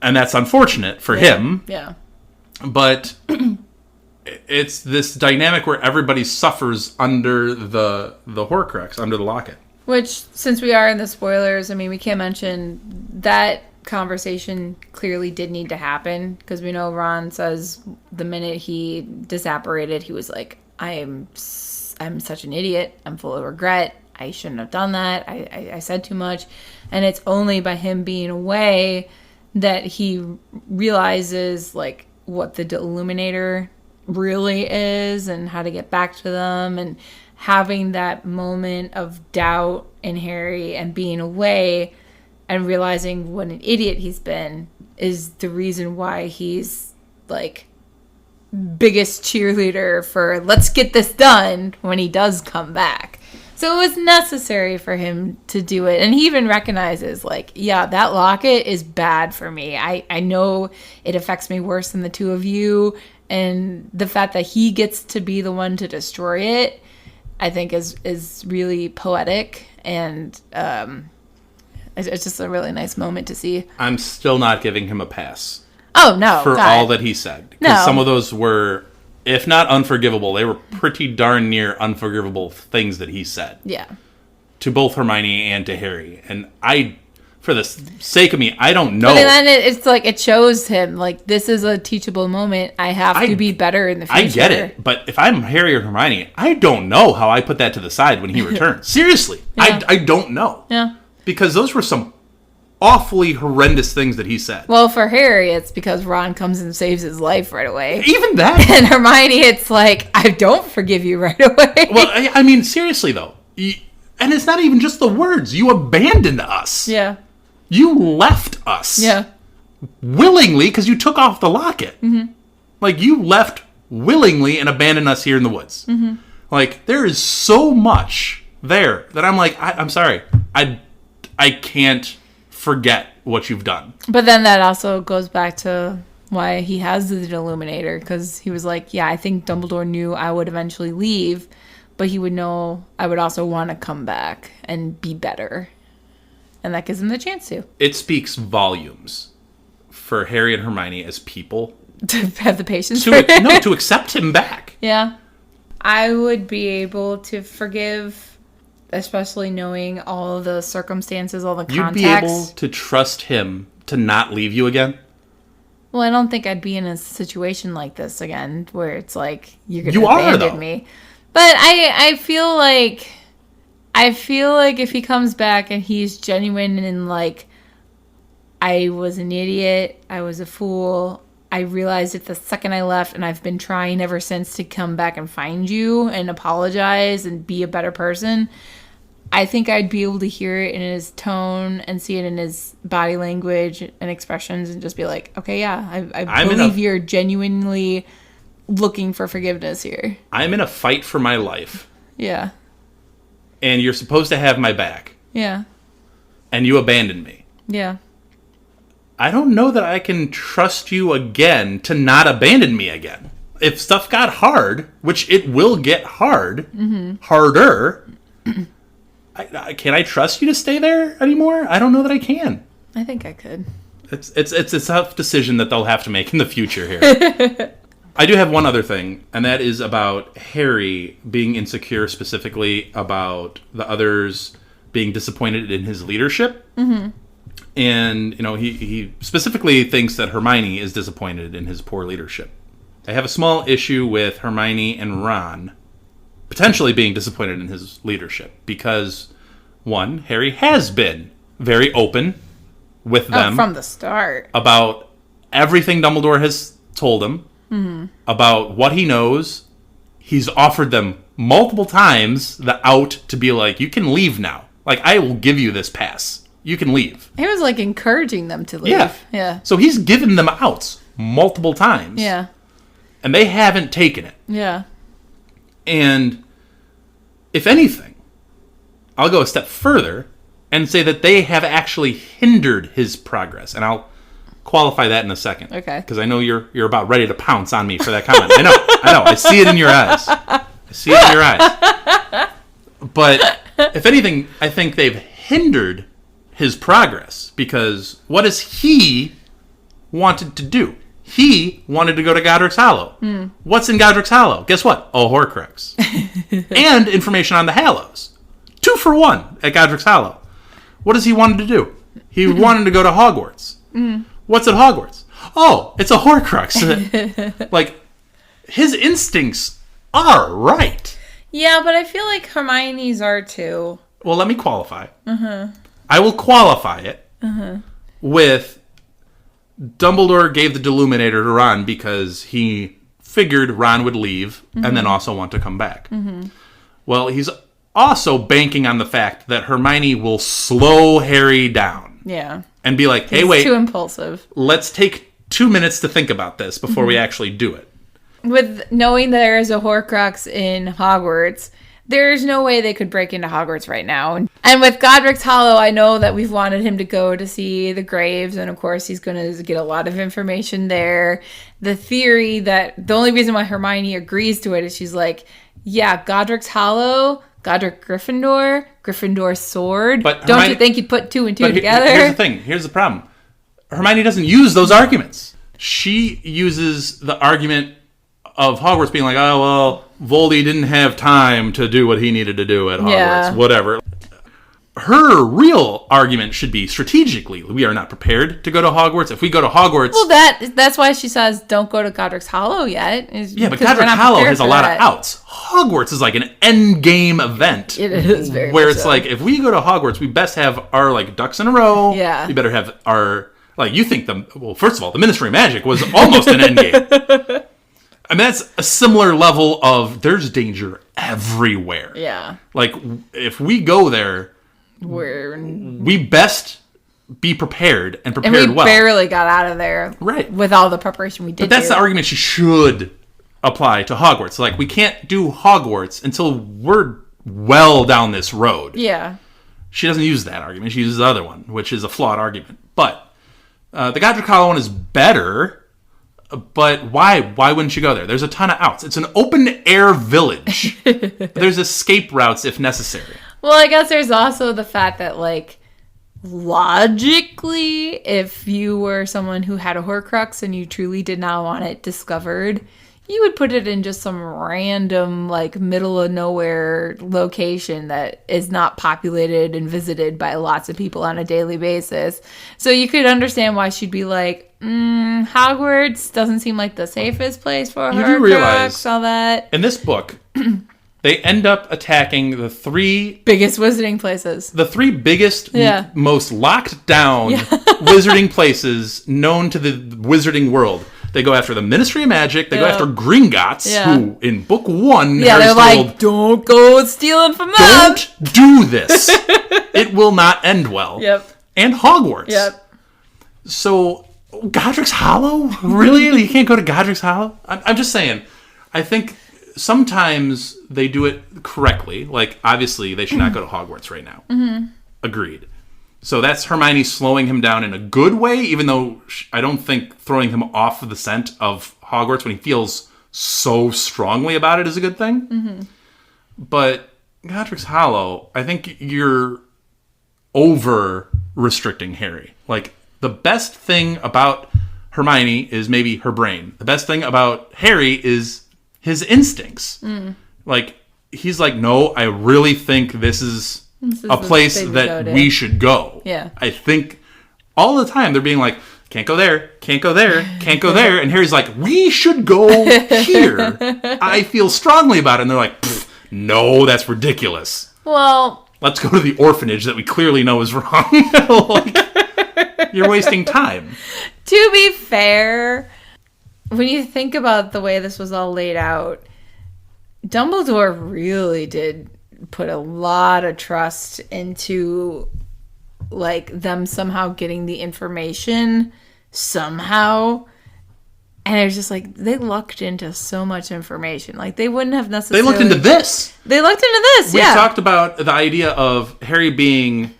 And that's unfortunate for him. Yeah. But it's this dynamic where everybody suffers under the Horcrux, under the locket. Which, since we are in the spoilers, I mean, we can't mention that conversation clearly did need to happen, because we know Ron says the minute he disapparated, he was like, I'm such an idiot. I'm full of regret. I shouldn't have done that. I said too much. And it's only by him being away that he realizes, like, what the Illuminator really is and how to get back to them, and having that moment of doubt in Harry and being away and realizing what an idiot he's been is the reason why he's, like, biggest cheerleader for let's get this done when he does come back. So it was necessary for him to do it. And he even recognizes, like, yeah, that locket is bad for me. I know it affects me worse than the two of you. And the fact that he gets to be the one to destroy it, I think is really poetic. And it's just a really nice moment to see. I'm still not giving him a pass. Oh, no. For God. all that he said. Because No. some of those were, if not unforgivable, they were pretty darn near unforgivable things that he said. Yeah. To both Hermione and to Harry. And I for the sake of me, I don't know. But then it's like, it shows him, like, this is a teachable moment. I have to be better in the future. I get it. But if I'm Harry or Hermione, I don't know how I put that to the side when he returns. Seriously. Yeah. I don't know. Yeah. Because those were some awfully horrendous things that he said. Well, for Harry, it's because Ron comes and saves his life right away. Even that. And Hermione, it's like, I don't forgive you right away. Well, I mean, seriously, though. And it's not even just the words. You abandoned us. Yeah. You left us. Yeah. Willingly, because you took off the locket. Mm-hmm. Like, you left willingly and abandoned us here in the woods. Mm-hmm. Like, there is so much there that I'm like, I'm sorry. I can't forget what you've done. But then that also goes back to why he has the Illuminator, because he was like, yeah, I think Dumbledore knew I would eventually leave, but he would know I would also want to come back and be better. And that gives him the chance to. It speaks volumes for Harry and Hermione as people. To have the patience for it. No, to accept him back. Yeah. I would be able to forgive, especially knowing all the circumstances, all the context. You'd be able to trust him to not leave you again? Well, I don't think I'd be in a situation like this again, where it's like, you're going You to are, abandon though. me. But I feel like if he comes back and he's genuine and like, I was an idiot, I was a fool, I realized it the second I left, and I've been trying ever since to come back and find you and apologize and be a better person, I think I'd be able to hear it in his tone and see it in his body language and expressions and just be like, okay, yeah, I believe you're genuinely looking for forgiveness here. I'm in a fight for my life. Yeah. And you're supposed to have my back. Yeah. And you abandoned me. Yeah. I don't know that I can trust you again to not abandon me again. If stuff got hard, which it will get hard, harder, can I trust you to stay there anymore? I don't know that I can. I think I could. It's a tough decision that they'll have to make in the future here. I do have one other thing, and that is about Harry being insecure, specifically about the others being disappointed in his leadership. Mm-hmm. And, you know, he specifically thinks that Hermione is disappointed in his poor leadership. I have a small issue with Hermione and Ron potentially being disappointed in his leadership because, one, Harry has been very open with them from the start about everything Dumbledore has told him, about what he knows. He's offered them multiple times the out to be like, you can leave now. Like, I will give you this pass. You can leave. He was like encouraging them to leave. Yeah. Yeah. So he's given them outs multiple times. Yeah. And they haven't taken it. Yeah. And if anything, I'll go a step further and say that they have actually hindered his progress. And I'll qualify that in a second. Okay. Because I know you're about ready to pounce on me for that comment. I know. I see it in your eyes. But if anything, I think they've hindered his progress, because what has he wanted to do? He wanted to go to Godric's Hollow. What's in Godric's Hollow? Guess what? A Horcrux. And information on the Hallows. 2 for 1 at Godric's Hollow. What does he wanted to do? He wanted to go to Hogwarts. What's at Hogwarts? Oh, it's a Horcrux. Like, his instincts are right. Yeah, but I feel like Hermione's are too. Well, let me qualify. I will qualify it with Dumbledore gave the Deluminator to Ron because he figured Ron would leave and then also want to come back. Well, he's also banking on the fact that Hermione will slow Harry down. Yeah. And be like, hey, He's wait. too impulsive. Let's take 2 minutes to think about this before we actually do it. With knowing there is a Horcrux in Hogwarts, there's no way they could break into Hogwarts right now. And with Godric's Hollow, I know that we've wanted him to go to see the graves, and of course he's going to get a lot of information there. The theory that the only reason why Hermione agrees to it is she's like, yeah, Godric's Hollow, Godric Gryffindor, Gryffindor's sword. But Don't you think you'd put 2 and 2 together? Here's the thing. Here's the problem. Hermione doesn't use those arguments. She uses the argument of Hogwarts being like, oh, well, Voldy didn't have time to do what he needed to do at Hogwarts. Yeah. Whatever. her real argument should be strategically. We are not prepared to go to Hogwarts. If we go to Hogwarts... Well, that's why she says don't go to Godric's Hollow yet. Yeah, but Godric Hollow has a lot of outs. Hogwarts is like an end game event. It is very where much it's so. like, if we go to Hogwarts, we best have our like ducks in a row. Yeah. We better have our... Like, you think first of all, the Ministry of Magic was almost an end game. I mean, that's a similar level of there's danger everywhere. Yeah. Like, if we go there, we best be prepared and prepared and we well. barely got out of there. Right. With all the preparation we did. But that's the argument she should apply to Hogwarts. Like, we can't do Hogwarts until we're well down this road. Yeah. She doesn't use that argument. She uses the other one, which is a flawed argument. But the Godric Hollow one is better. But why? Why wouldn't you go there? There's a ton of outs. It's an open-air village. There's escape routes if necessary. Well, I guess there's also the fact that, like, logically, if you were someone who had a Horcrux and you truly did not want it discovered, you would put it in just some random, like, middle-of-nowhere location that is not populated and visited by lots of people on a daily basis. So you could understand why she'd be like, Hogwarts doesn't seem like the safest place for You her. do realize, all that. in this book, they end up attacking the three Biggest wizarding places. the three biggest, Yeah. most locked down wizarding places known to the wizarding world. They go after the Ministry of Magic. They go after Gringotts, who in book 1, Yeah, Harry's they're told, like, don't go stealing from them. don't do this. It will not end well. Yep. And Hogwarts. Yep. So, Godric's Hollow? Really? You can't go to Godric's Hollow? I'm just saying, I think sometimes they do it correctly. Like, obviously, they should not go to Hogwarts right now. Mm-hmm. Agreed. So that's Hermione slowing him down in a good way, even though I don't think throwing him off of the scent of Hogwarts when he feels so strongly about it is a good thing. Mm-hmm. But Godric's Hollow, I think you're over-restricting Harry. Like, the best thing about Hermione is maybe her brain. The best thing about Harry is his instincts. Like, he's like, no, I really think this is a place that we should go. Yeah. I think all the time they're being like, can't go there, can't go there, can't go there. And Harry's like, we should go here. I feel strongly about it. And they're like, no, that's ridiculous. Well, Let's go to the orphanage that we clearly know is wrong. Like, you're wasting time. to be fair, when you think about the way this was all laid out, Dumbledore really did put a lot of trust into, like, them somehow getting the information somehow. And it was just like, they lucked into so much information. Like, they wouldn't have necessarily... They looked into this. They looked into this, We yeah. talked about the idea of Harry being,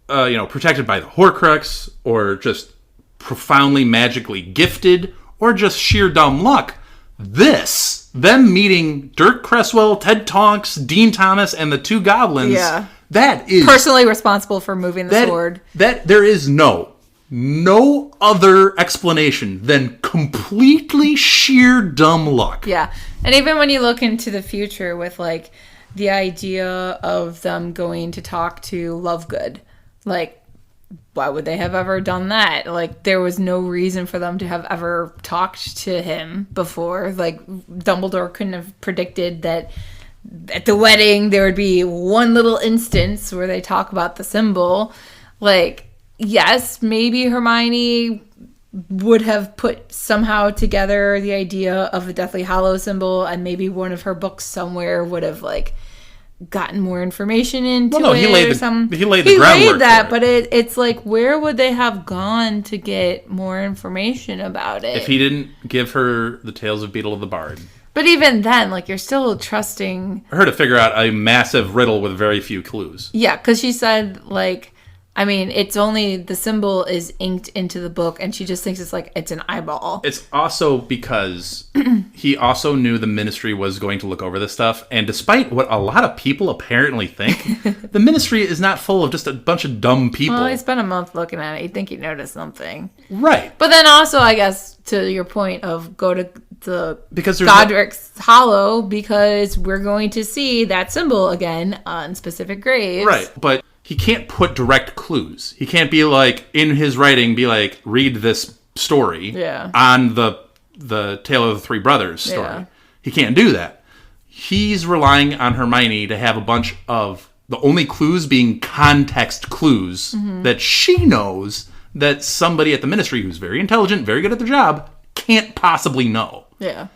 protected by the Horcrux, or just profoundly magically gifted, or just sheer dumb luck. This, them meeting Dirk Cresswell, Ted Tonks, Dean Thomas, and the two goblins, that is... Personally responsible for moving the sword. That there is no other explanation than completely sheer dumb luck. Yeah. And even when you look into the future with, like, the idea of them going to talk to Lovegood, like, why would they have ever done that? Like, there was no reason for them to have ever talked to him before. Like, Dumbledore couldn't have predicted that at the wedding there would be one little instance where they talk about the symbol. Like, yes, maybe Hermione would have put somehow together the idea of a Deathly Hallows symbol, and maybe one of her books somewhere would have, like, gotten more information into it. He laid or something. He laid the groundwork that, for it. but it's like, where would they have gone to get more information about it? If he didn't give her the Tales of Beetle of the Bard. But even then, like, you're still trusting... Her to figure out a massive riddle with very few clues. Yeah, because she said, like... I mean, it's only the symbol is inked into the book, and she just thinks it's an eyeball. It's also because he also knew the Ministry was going to look over this stuff, and despite what a lot of people apparently think, the Ministry is not full of just a bunch of dumb people. Well, he spent a month looking at it. You'd think he'd notice something. Right. But then also, I guess, to your point of go to the Because there's Godric's Hollow, because we're going to see that symbol again on specific graves. Right, but he can't put direct clues. He can't be like, in his writing, be like, read this story on the Tale of the Three Brothers story. Yeah. He can't do that. He's relying on Hermione to have a bunch of the only clues being context clues that she knows that somebody at the Ministry who's very intelligent, very good at their job, can't possibly know. Yeah.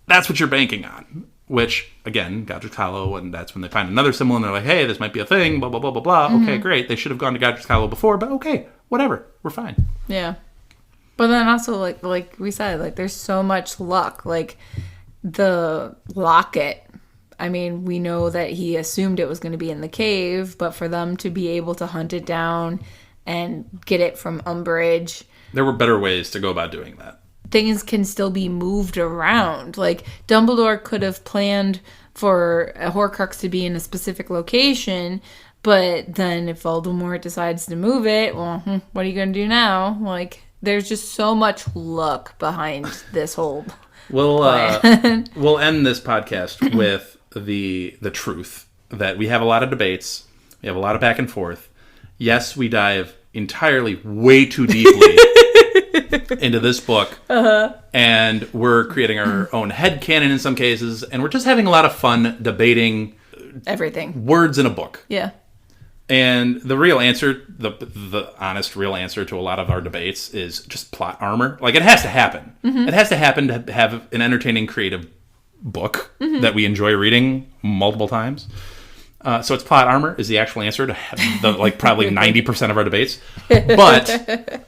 That's what you're banking on. Which, again, Godric's Hollow, and that's when they find another symbol, and they're like, hey, this might be a thing, blah, blah, blah, blah, blah. Okay, great. They should have gone to Godric's Hollow before, but okay, whatever. We're fine. Yeah. But then also, like we said, like, there's so much luck. Like, the locket, I mean, we know that he assumed it was going to be in the cave, but for them to be able to hunt it down and get it from Umbridge... There were better ways to go about doing that. Things can still be moved around. Like, Dumbledore could have planned for a Horcrux to be in a specific location, but then if Voldemort decides to move it, well, what are you going to do now? Like, there's just so much luck behind this whole we'll end this podcast with the truth that we have a lot of debates. We have a lot of back and forth. Yes, we dive entirely way too deeply into this book, and we're creating our own headcanon in some cases, and we're just having a lot of fun debating everything, words in a book. Yeah. And the real answer, the honest real answer to a lot of our debates is just plot armor. Like, it has to happen. It has to happen to have an entertaining, creative book that we enjoy reading multiple times. So it's plot armor is the actual answer to probably 90% of our debates. But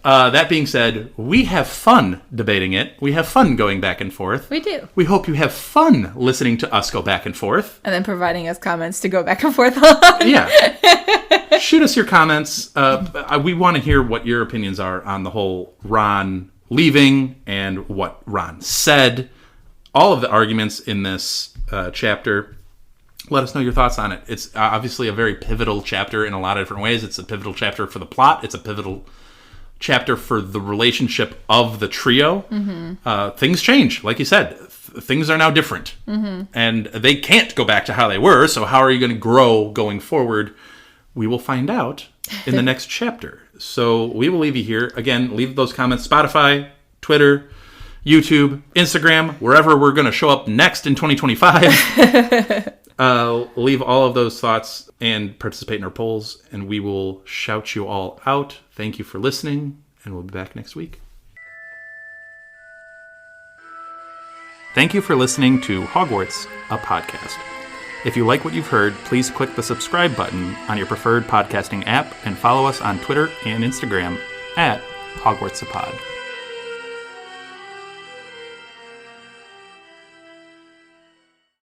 that being said, we have fun debating it. We have fun going back and forth. We do. We hope you have fun listening to us go back and forth. And then providing us comments to go back and forth on. Yeah. Shoot us your comments. We want to hear what your opinions are on the whole Ron leaving and what Ron said. All of the arguments in this chapter. Let us know your thoughts on it. It's obviously a very pivotal chapter in a lot of different ways. It's a pivotal chapter for the plot. It's a pivotal chapter for the relationship of the trio. Things change. Like you said, things are now different. And they can't go back to how they were. So how are you going to grow going forward? We will find out in the next chapter. So we will leave you here. Again, leave those comments. Spotify, Twitter, YouTube, Instagram, wherever we're going to show up next in 2025. Leave all of those thoughts and participate in our polls, and we will shout you all out. Thank you for listening, and we'll be back next week. Thank you for listening to Hogwarts, a podcast. If you like what you've heard, please click the subscribe button on your preferred podcasting app and follow us on Twitter and Instagram at Hogwarts a Pod.